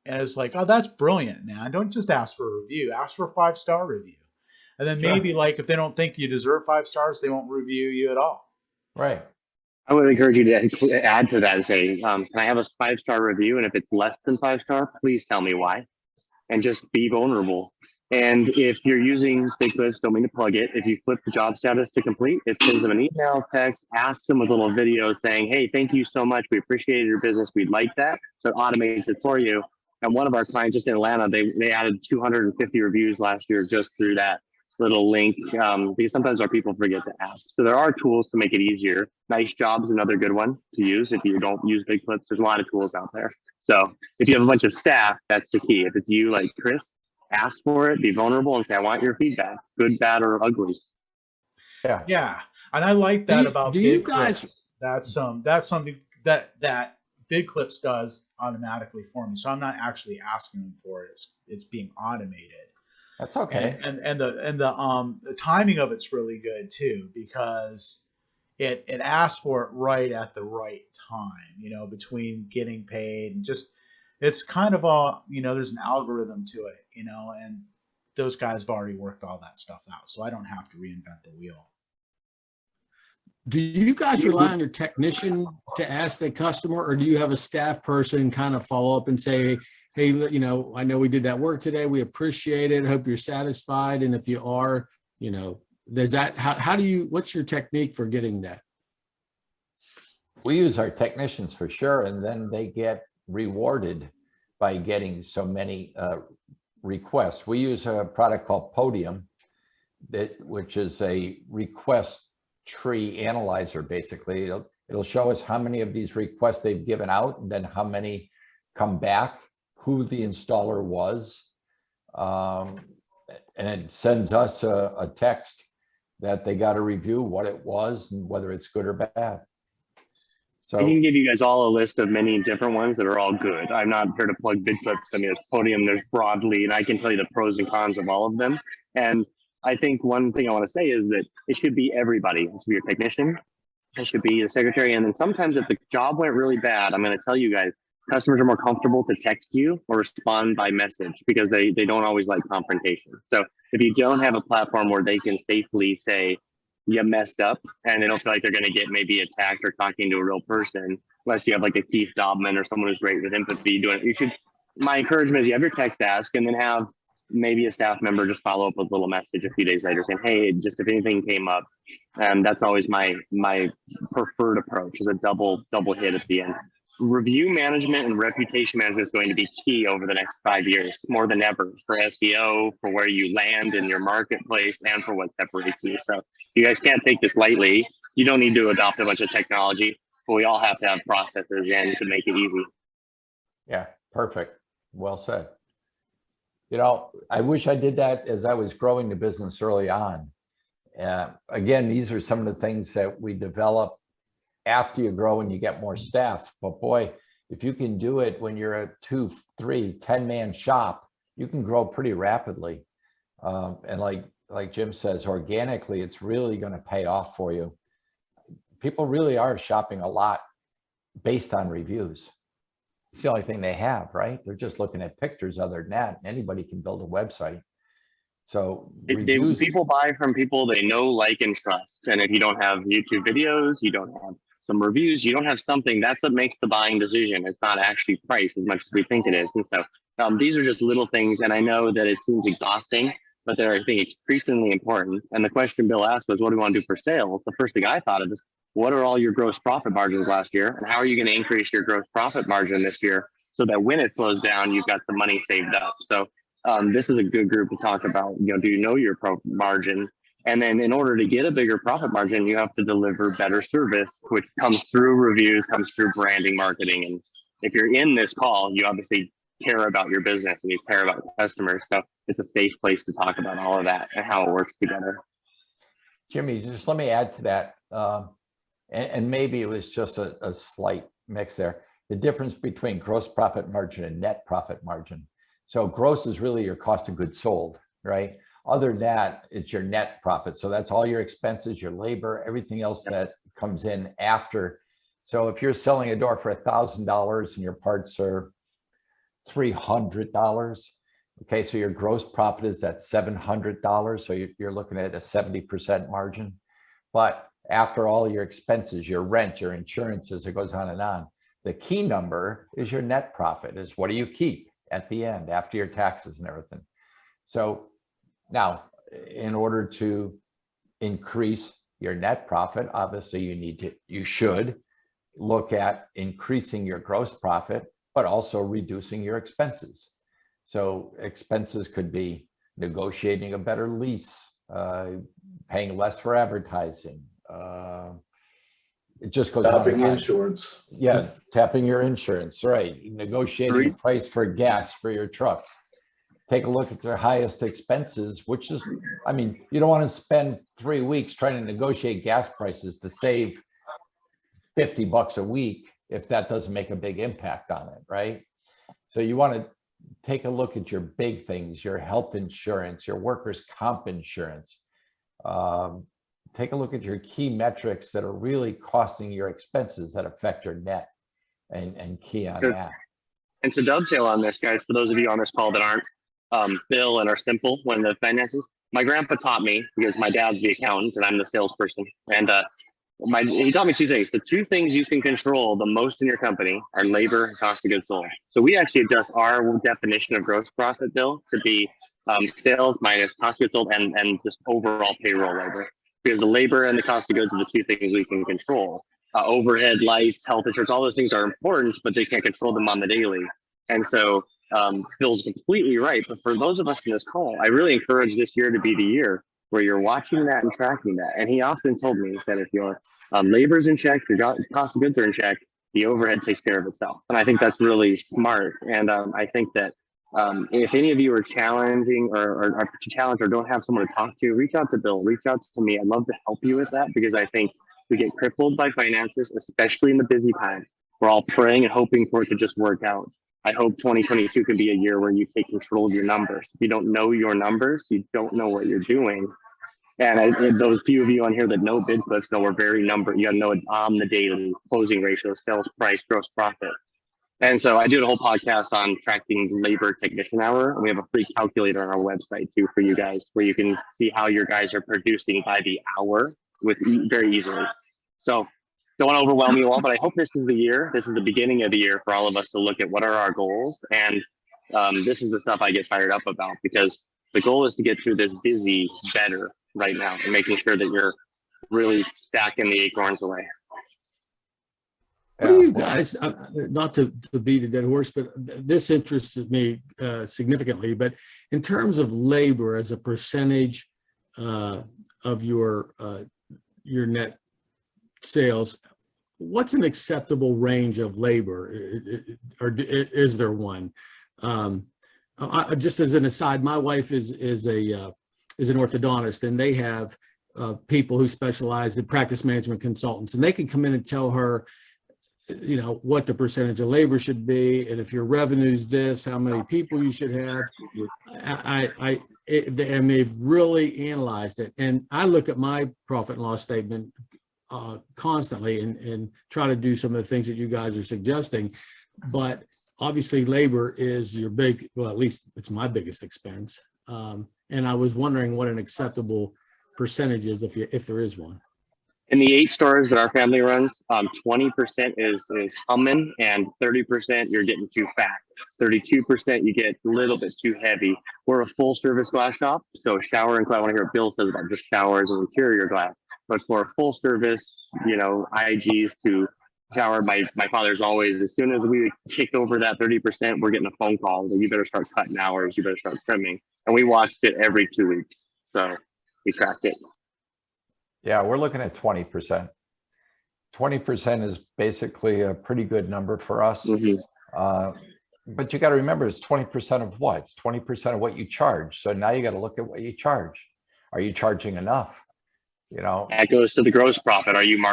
Speaker 1: And it's like, oh, that's brilliant, man. Don't just ask for a review, ask for a 5-star review. And then maybe like if they don't think you deserve 5 stars, they won't review you at all.
Speaker 10: Right.
Speaker 9: I would encourage you to add to that and say, can I have a 5-star review? And if it's less than 5-star, please tell me why. And just be vulnerable. And if you're using Bigclips, don't mean to plug it. If you flip the job status to complete, it sends them an email, text, asks them with a little video saying, hey, thank you so much. We appreciate your business. We'd like that. So it automates it for you. And one of our clients just in Atlanta, they added 250 reviews last year just through that little link, because sometimes our people forget to ask. So there are tools to make it easier. Nice Job's another good one to use if you don't use Bigclips. There's a lot of tools out there. So if you have a bunch of staff, that's the key. If it's you like Chris, ask for it, be vulnerable, and say, I want your feedback, good, bad, or ugly.
Speaker 1: Yeah. And I like that about Bigclips. That's something that Bigclips does automatically for me. So I'm not actually asking them for it. It's being automated.
Speaker 10: That's okay.
Speaker 1: And the timing of it's really good too, because it asks for it right at the right time, between getting paid and just, it's kind of there's an algorithm to it, and those guys have already worked all that stuff out. So I don't have to reinvent the wheel.
Speaker 5: Do you guys rely on your technician to ask the customer, or do you have a staff person kind of follow up and say, hey, I know we did that work today. We appreciate it. Hope you're satisfied. And if you are, does that, what's your technique for getting that?
Speaker 10: We use our technicians for sure. And then they get rewarded by getting so many requests. We use a product called Podium, which is a request tree analyzer. Basically, it'll show us how many of these requests they've given out, and then how many come back, who the installer was, and it sends us a text that they got to review what it was and whether it's good or bad. So
Speaker 9: I can give you guys all a list of many different ones that are all good. I'm not here to plug Bigclips. I mean, there's Podium, there's Broadly, and I can tell you the pros and cons of all of them. And I think one thing I want to say is that it should be everybody. It should be your technician, I should be the secretary. And then sometimes if the job went really bad, I'm going to tell you guys, customers are more comfortable to text you or respond by message because they don't always like confrontation. So if you don't have a platform where they can safely say, you messed up, and they don't feel like they're going to get maybe attacked or talking to a real person, unless you have like a Keith Dobman or someone who's great with empathy doing it. You should, my encouragement is you have your text ask and then have maybe a staff member just follow up with a little message a few days later saying, hey, just if anything came up. And that's always my preferred approach, is a double hit at the end. Review management and reputation management is going to be key over the next 5 years, more than ever, for SEO, for where you land in your marketplace, and for what separates you. So you guys can't take this lightly. You don't need to adopt a bunch of technology, but we all have to have processes in to make it easy.
Speaker 10: Yeah, perfect. Well said. You know, I wish I did that as I was growing the business early on. Again, these are some of the things that we develop after you grow and you get more staff. But boy, if you can do it when you're a 2, 3, 10-man shop, you can grow pretty rapidly. And like Jim says, organically, it's really going to pay off for you. People really are shopping a lot based on reviews. It's the only thing they have, right? They're just looking at pictures. Other than that, anybody can build a website. So reviews,
Speaker 9: people buy from people they know, like, and trust. And if you don't have YouTube videos, you don't have some reviews, you don't have something, that's what makes the buying decision. It's not actually price as much as we think it is. And so these are just little things. And I know that it seems exhausting, but they're, I think, increasingly important. And the question Bill asked was, what do you want to do for sales? The first thing I thought of is, what are all your gross profit margins last year? And how are you going to increase your gross profit margin this year so that when it slows down, you've got some money saved up? So this is a good group to talk about, do you know your margin? And then in order to get a bigger profit margin, you have to deliver better service, which comes through reviews, comes through branding, marketing. And if you're in this call, you obviously care about your business and you care about customers. So it's a safe place to talk about all of that and how it works together.
Speaker 10: Jimmy, just let me add to that. And maybe it was just a slight mix there. The difference between gross profit margin and net profit margin. So gross is really your cost of goods sold, right? Other than that, it's your net profit. So that's all your expenses, your labor, everything else that comes in after. So if you're selling a door for $1,000 and your parts are $300, okay, so your gross profit is at $700. So you're looking at a 70% margin. But after all your expenses, your rent, your insurances, it goes on and on. The key number is your net profit, is what do you keep at the end after your taxes and everything. So now, in order to increase your net profit, obviously you should look at increasing your gross profit, but also reducing your expenses. So expenses could be negotiating a better lease, paying less for advertising. It just goes on.
Speaker 4: Tapping insurance.
Speaker 10: Yeah, tapping your insurance, right? Negotiating a price for gas for your trucks. Take a look at their highest expenses, which is, I mean, you don't want to spend 3 weeks trying to negotiate gas prices to save $50 a week if that doesn't make a big impact on it, right? So you want to take a look at your big things, your health insurance, your workers' comp insurance. Take a look at your key metrics that are really costing your expenses that affect your net, and key on that.
Speaker 9: And to dovetail on this, guys, for those of you on this call that aren't Bill and are simple when the finances, my grandpa taught me, because my dad's the accountant and I'm the salesperson. And he taught me 2 things. The 2 things you can control the most in your company are labor and cost of goods sold. So we actually adjust our definition of gross profit, Bill, to be sales minus cost of goods sold and just overall payroll labor. Because the labor and the cost of goods are the 2 things we can control. Overhead, lights, health insurance, all those things are important, but they can't control them on the daily. And so Phil's completely right. But for those of us in this call, I really encourage this year to be the year where you're watching that and tracking that. And he often told me, he said, if your labor's in check, your cost of goods are in check, the overhead takes care of itself. And I think that's really smart. And I think that if any of you are challenging or are challenged or don't have someone to talk to, reach out to Bill, reach out to me. I'd love to help you with that, because I think we get crippled by finances, especially in the busy times. We're all praying and hoping for it to just work out. I hope 2022 can be a year where you take control of your numbers. If you don't know your numbers, you don't know what you're doing. And those few of you on here that know bid clips know we're very you got to know it on the daily closing ratio, sales price, gross profit. And so I do a whole podcast on tracking labor technician hour. And we have a free calculator on our website too for you guys, where you can see how your guys are producing by the hour very easily. So don't want to overwhelm you all, but I hope this is the year. This is the beginning of the year for all of us to look at what are our goals. And this is the stuff I get fired up about, because the goal is to get through this busy better right now and making sure that you're really stacking the acorns away.
Speaker 5: What do you guys, not to beat a dead horse, but this interested me significantly, but in terms of labor as a percentage of your net sales, what's an acceptable range of labor, or is there one? Just as an aside, my wife is an orthodontist, and they have people who specialize in practice management consultants, and they can come in and tell her, you know, what the percentage of labor should be, and if your revenue's this, how many people you should have. And they've really analyzed it. And I look at my profit and loss statement constantly and try to do some of the things that you guys are suggesting. But obviously labor is your well, at least it's my biggest expense. And I was wondering what an acceptable percentage is, if there is one.
Speaker 9: In the 8 stores that our family runs, 20% is humming, and 30% you're getting too fat. 32% you get a little bit too heavy. We're a full service glass shop, so shower and glass. I want to hear what Bill says about just showers and interior glass, but for a full service, you know, IGs to shower. My father's always, as soon as we kick over that 30%, we're getting a phone call that you better start cutting hours, you better start trimming, and we watched it every 2 weeks, so we tracked it.
Speaker 10: Yeah, we're looking at 20%. 20% is basically a pretty good number for us. But you got to remember, it's 20% of what? It's 20% of what you charge. So now you got to look at what you charge. Are you charging enough? You know,
Speaker 9: that goes to the gross profit. Are you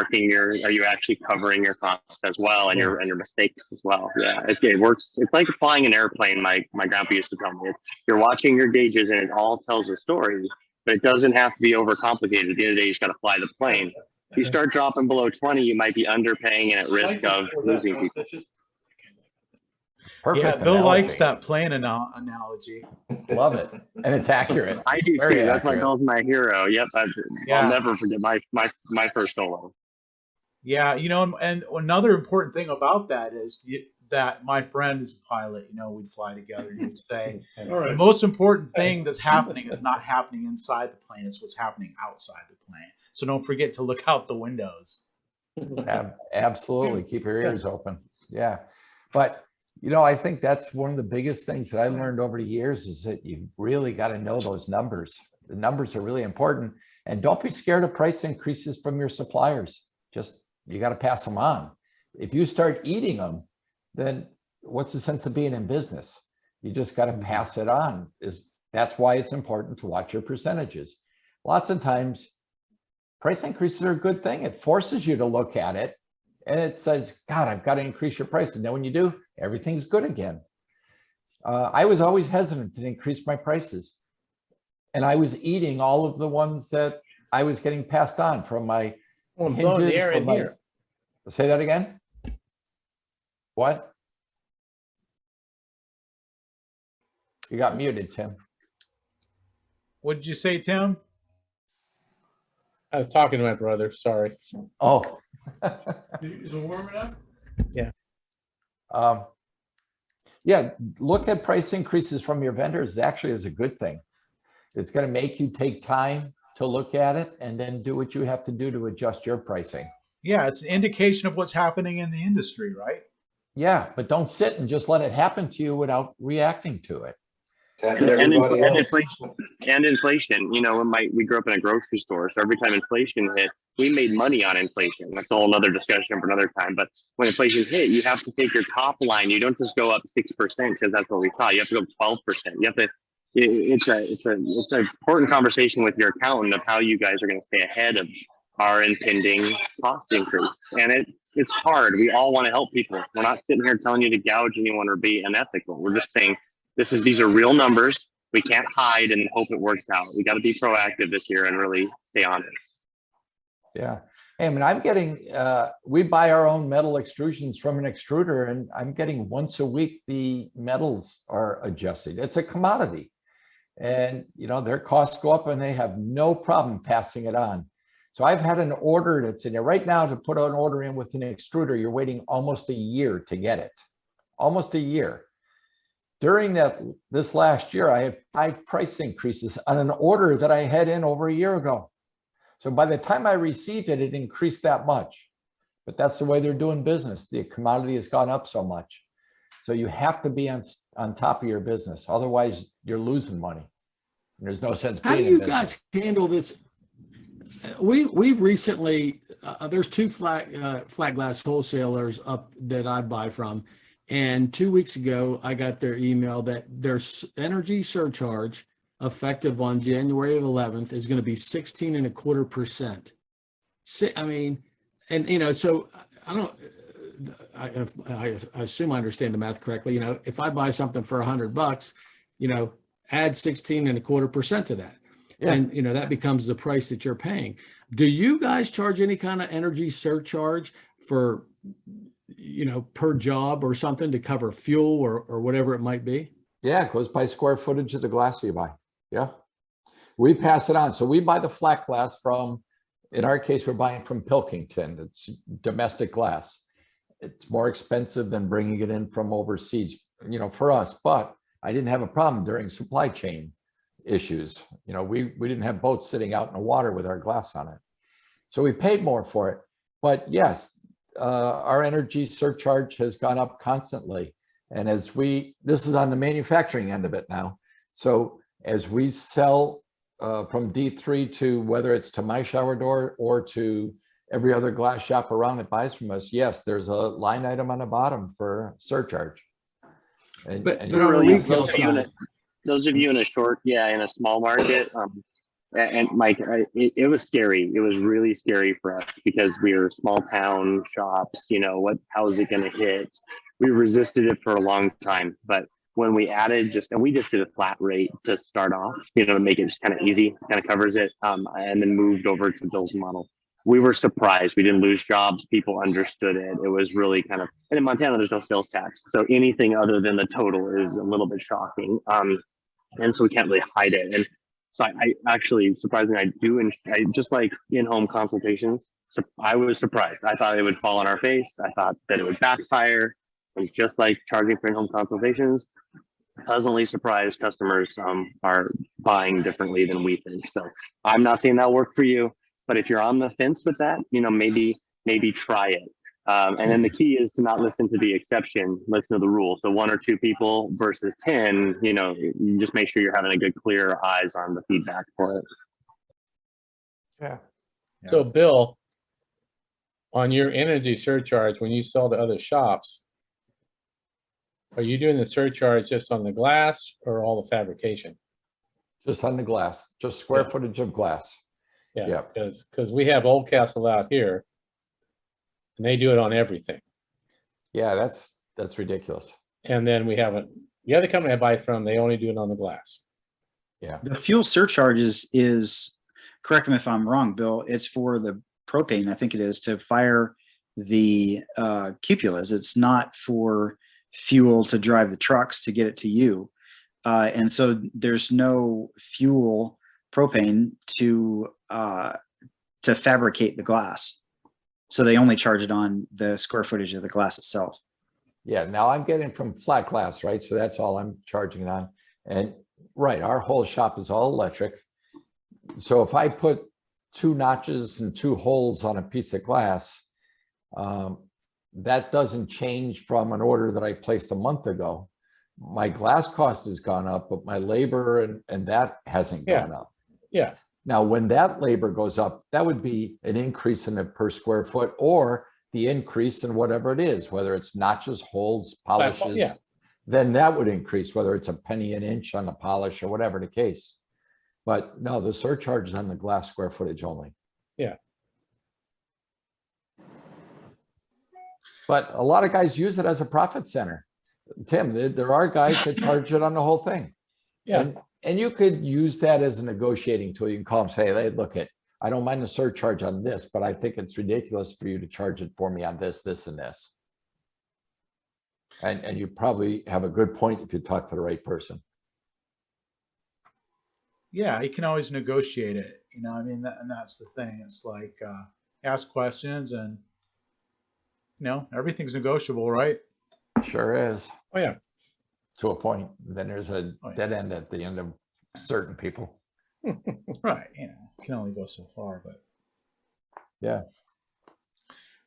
Speaker 9: actually covering your costs as well, and your mistakes as well? Yeah, it works. It's like flying an airplane. My grandpa used to tell me, you're watching your gauges and it all tells a story. But it doesn't have to be overcomplicated. At the end of the day, you just got to fly the plane. If you start dropping below 20, you might be underpaying and at risk of losing people.
Speaker 10: Perfect.
Speaker 1: Yeah, Bill
Speaker 10: analogy.
Speaker 1: likes that plane analogy.
Speaker 10: Love it, and it's accurate.
Speaker 9: I do
Speaker 10: Very
Speaker 9: too. That's
Speaker 10: accurate.
Speaker 9: why Bill's my hero. Yep, I'll never forget my first solo.
Speaker 1: Yeah, you know, and another important thing about that is that my friend is a pilot. You know, we'd fly together. He would say, the most important thing that's happening is not happening inside the plane; it's what's happening outside the plane. So don't forget to look out the windows.
Speaker 10: Absolutely, keep your ears open. Yeah, but you know, I think that's one of the biggest things that I learned over the years is that you really got to know those numbers. The numbers are really important, and don't be scared of price increases from your suppliers. Just you got to pass them on. If you start eating them, then what's the sense of being in business? You just got to pass it on. That's why it's important to watch your percentages. Lots of times, price increases are a good thing. It forces you to look at it, and it says, God, I've got to increase your price. And then when you do, everything's good again. I was always hesitant to increase my prices, and I was eating all of the ones that I was getting passed on from my hinges. Say that again. What? You got muted, Tim.
Speaker 1: What did you say, Tim?
Speaker 2: I was talking to my brother. Sorry.
Speaker 10: Oh.
Speaker 2: Is it warm enough? Yeah.
Speaker 10: Yeah, look at price increases from your vendors actually is a good thing. It's going to make you take time to look at it and then do what you have to do to adjust your pricing.
Speaker 1: Yeah, it's an indication of what's happening in the industry, right?
Speaker 10: Yeah, but don't sit and just let it happen to you without reacting to it.
Speaker 9: And inflation, you know, we grew up in a grocery store, so every time inflation hit, we made money on inflation. That's a whole other discussion for another time. But when inflation hit, you have to take your top line. You don't just go up 6% because that's what we saw. You have to go 12%. You have to. It's an important conversation with your accountant of how you guys are going to stay ahead of our impending cost increase. And it's hard. We all want to help people. We're not sitting here telling you to gouge anyone or be unethical. We're just saying these are real numbers. We can't hide and hope it works out. We got to be proactive this year and really stay on it.
Speaker 10: Yeah. I mean, I'm getting, we buy our own metal extrusions from an extruder, and I'm getting once a week, the metals are adjusted. It's a commodity. And, you know, their costs go up and they have no problem passing it on. So I've had an order that's in there right now. To put an order in with an extruder, you're waiting almost a year to get it. Almost a year. During this last year, I had 5 price increases on an order that I had in over a year ago. So by the time I received it, it increased that much. But that's the way they're doing business. The commodity has gone up so much. So you have to be on top of your business. Otherwise, you're losing money. There's no sense
Speaker 5: How do
Speaker 10: being in
Speaker 5: you
Speaker 10: business.
Speaker 5: guys handle this? We've recently, there's 2 flat glass wholesalers up that I buy from. And 2 weeks ago, I got their email that their energy surcharge effective on January 11th is going to be 16.25%. I mean, and you know, so I assume I understand the math correctly. You know, if I buy something for $100, you know, add 16.25% to that.
Speaker 10: Yeah.
Speaker 5: And, you know, that becomes the price that you're paying. Do you guys charge any kind of energy surcharge for, you know, per job or something to cover fuel or whatever it might be?
Speaker 10: Yeah, it goes by square footage of the glass you buy. Yeah. We pass it on. So we buy the flat glass from, in our case, we're buying from Pilkington. It's domestic glass. It's more expensive than bringing it in from overseas, you know, for us. But I didn't have a problem during supply chain issues. You know, we didn't have boats sitting out in the water with our glass on it. So we paid more for it. But yes, our energy surcharge has gone up constantly. And as this is on the manufacturing end of it now. So as we sell from D3 to, whether it's to my shower door or to every other glass shop around that buys from us, yes, there's a line item on the bottom for surcharge.
Speaker 5: But
Speaker 10: and
Speaker 5: on the
Speaker 9: really,
Speaker 5: retail side,
Speaker 9: those of you in a small market, and Mike, it was scary. It was really scary for us because we were small town shops. You know, how is it going to hit? We resisted it for a long time, but when we added we just did a flat rate to start off, you know, to make it just kind of easy, kind of covers it, and then moved over to Bill's model. We were surprised. We didn't lose jobs. People understood it. It was really kind of, and in Montana, there's no sales tax. So anything other than the total is a little bit shocking. And so we can't really hide it. And so I actually, surprisingly, I just like in-home consultations. So I was surprised. I thought it would fall on our face. I thought that it would backfire. And just like charging for in-home consultations, pleasantly surprised customers are buying differently than we think. So I'm not saying that'll work for you, but if you're on the fence with that, you know, maybe try it. And then the key is to not listen to the exception, listen to the rule. So 1 or 2 people versus 10, you know, you just make sure you're having a good, clear eyes on the feedback for it.
Speaker 10: yeah.
Speaker 2: So Bill, on your energy surcharge, when you sell to other shops, are you doing the surcharge just on the glass or all the fabrication?
Speaker 10: Just on the glass, just square footage of glass.
Speaker 2: Yeah, because we have Old Castle out here, and they do it on everything.
Speaker 10: Yeah, that's ridiculous.
Speaker 2: And then we have the other company I buy from, they only do it on the glass.
Speaker 10: Yeah.
Speaker 3: The fuel surcharges is, correct me if I'm wrong, Bill, it's for the propane, I think it is, to fire the cupolas. It's not for fuel to drive the trucks to get it to you. And so there's no fuel propane to fabricate the glass. So they only charge it on the square footage of the glass itself.
Speaker 10: Yeah, now I'm getting from flat glass, right? So that's all I'm charging it on. And right, our whole shop is all electric. So if I put 2 notches and 2 holes on a piece of glass, that doesn't change from an order that I placed a month ago. My glass cost has gone up, but my labor and that hasn't gone up.
Speaker 2: Yeah.
Speaker 10: Now, when that labor goes up, that would be an increase in it per square foot, or the increase in whatever it is, whether it's notches, holes, polishes,
Speaker 2: Yeah.
Speaker 10: then that would increase, whether it's a penny an inch on the polish or whatever the case. But no, the surcharge is on the glass square footage only.
Speaker 2: Yeah.
Speaker 10: But a lot of guys use it as a profit center. Tim, there are guys that charge it on the whole thing.
Speaker 2: Yeah.
Speaker 10: And you could use that as a negotiating tool. You can call them, say, hey, look, I don't mind the surcharge on this, but I think it's ridiculous for you to charge it for me on this, this, and this. And you probably have a good point if you talk to the right person.
Speaker 1: Yeah, you can always negotiate it. You know, I mean, and that's the thing. It's like ask questions, and you know, everything's negotiable, right?
Speaker 10: Sure is.
Speaker 2: Oh, yeah.
Speaker 10: To a point. Then there's a
Speaker 1: Oh, yeah.
Speaker 10: dead end at the end of certain people.
Speaker 1: Right. You know, can only go so far, but
Speaker 10: Yeah.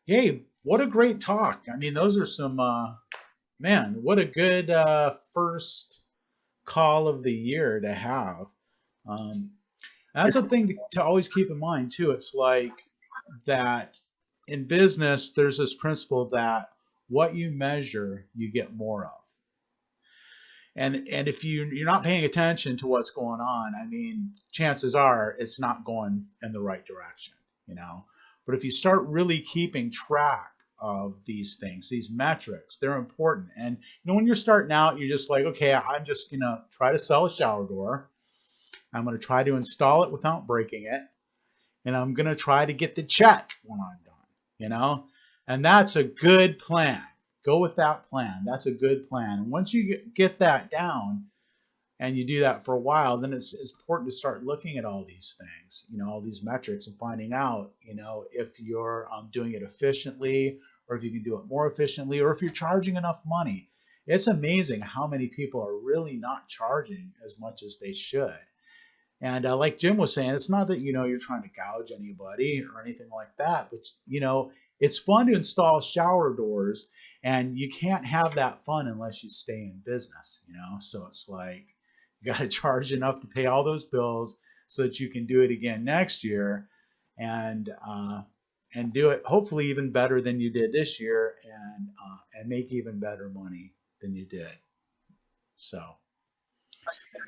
Speaker 1: yay, what a great talk. I mean, those are some man, what a good first call of the year to have. That's a thing to always keep in mind too. It's like that in business, there's this principle that what you measure, you get more of. And if you're not paying attention to what's going on, I mean, chances are it's not going in the right direction, you know. But if you start really keeping track of these things, these metrics, they're important. And you know, when you're starting out, you're just like, okay, I'm just gonna try to sell a shower door. I'm gonna try to install it without breaking it, and I'm gonna try to get the check when I'm done, you know. And that's a good plan. Go with that plan. That's a good plan. And once you get that down and you do that for a while, then it's important to start looking at all these things, you know, all these metrics, and finding out, you know, if you're doing it efficiently, or if you can do it more efficiently, or if you're charging enough money. It's amazing how many people are really not charging as much as they should. And like Jim was saying, it's not that, you know, you're trying to gouge anybody or anything like that, but, you know, it's fun to install shower doors, and you can't have that fun unless you stay in business, you know? So it's like, you got to charge enough to pay all those bills so that you can do it again next year, and do it hopefully even better than you did this year, and make even better money than you did. So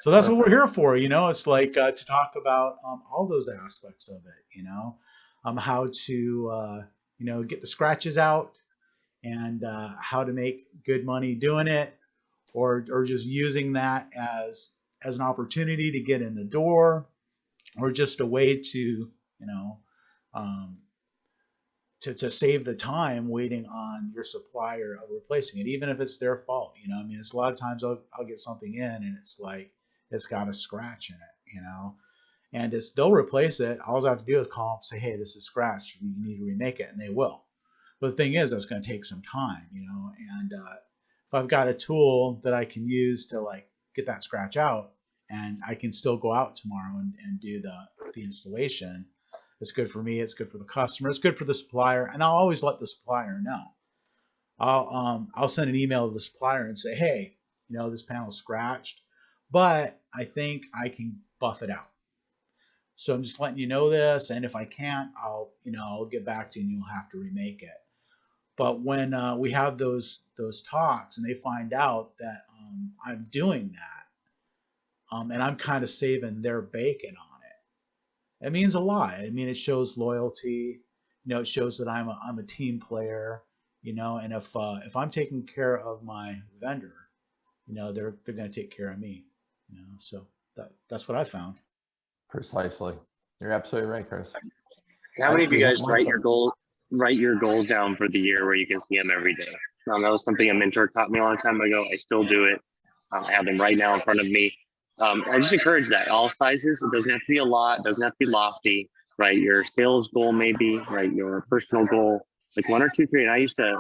Speaker 1: that's what we're here for, you know. It's like to talk about all those aspects of it, you know, how to you know, get the scratches out, and how to make good money doing it, or just using that as an opportunity to get in the door, or just a way to, you know, to save the time waiting on your supplier of replacing it, even if it's their fault. You know, I mean, it's a lot of times I'll get something in and it's like it's got a scratch in it, you know, and they'll replace it. All I have to do is call up, say, hey, this is scratched, you need to remake it, and they will. But the thing is, that's going to take some time, you know. And if I've got a tool that I can use to like get that scratch out, and I can still go out tomorrow and do the installation, it's good for me. It's good for the customer. It's good for the supplier. And I'll always let the supplier know. I'll send an email to the supplier and say, hey, you know, this panel's scratched, but I think I can buff it out. So I'm just letting you know this, and if I can't, I'll get back to you, and you'll have to remake it. But when we have those talks, and they find out that I'm doing that, and I'm kind of saving their bacon on it, it means a lot. I mean, it shows loyalty. You know, it shows that I'm a team player. You know, and if I'm taking care of my vendor, you know, they're going to take care of me. You know, so that's what I found.
Speaker 10: Precisely. You're absolutely right, Chris.
Speaker 9: How many of you guys write your goals down for the year where you can see them every day? That was something a mentor taught me a long time ago. I still do it. I have them right now in front of me. I just encourage that. All sizes. It doesn't have to be a lot. It doesn't have to be lofty. Right. Your sales goal, maybe. Right. Your personal goal, like 1 or 2, 3. And I used to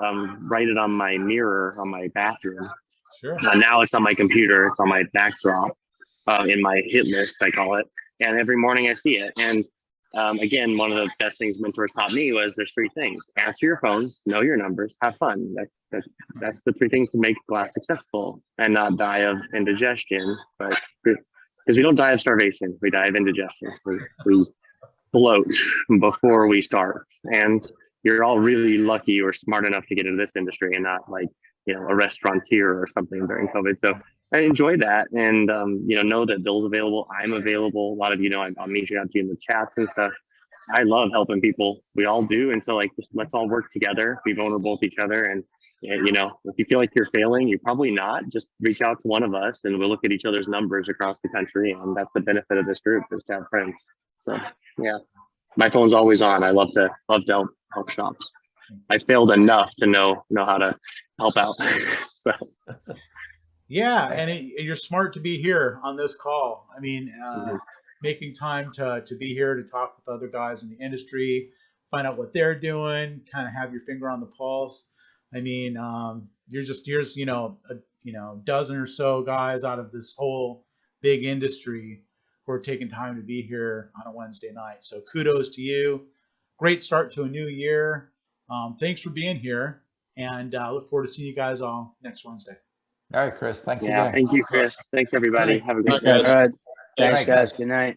Speaker 9: write it on my mirror on my bathroom.
Speaker 1: Sure.
Speaker 9: Now it's on my computer. It's on my backdrop, in my hit list, I call it. And every morning I see it. And again, one of the best things mentors taught me was there's 3 things: answer your phones, know your numbers, have fun. That's the 3 things to make glass successful, and not die of indigestion. But because we don't die of starvation, we die of indigestion. We bloat before we start. And you're all really lucky or smart enough to get into this industry, and not like, you know, a restaurateur or something during COVID. So I enjoy that, and you know that Bill's available. I'm available. A lot of you know I'm reaching out to you in the chats and stuff. I love helping people. We all do, and so like, just let's all work together, be vulnerable with each other, and you know, if you feel like you're failing, you're probably not. Just reach out to one of us, and we'll look at each other's numbers across the country. And that's the benefit of this group, is to have friends. So yeah, my phone's always on. I love to help shops. I failed enough to know how to help out. So
Speaker 1: Yeah, and you're smart to be here on this call. I mean, making time to be here to talk with other guys in the industry, find out what they're doing, kind of have your finger on the pulse. I mean, here's a dozen or so guys out of this whole big industry who are taking time to be here on a Wednesday night. So kudos to you. Great start to a new year. Thanks for being here, and I look forward to seeing you guys all next Wednesday.
Speaker 10: All right, Chris, thanks
Speaker 9: yeah,
Speaker 10: again.
Speaker 9: thank you, Chris. Thanks everybody. Have a good
Speaker 7: Thanks, guys.
Speaker 8: All right. Thanks,
Speaker 10: Thanks,
Speaker 8: guys.
Speaker 10: guys.
Speaker 8: Good night.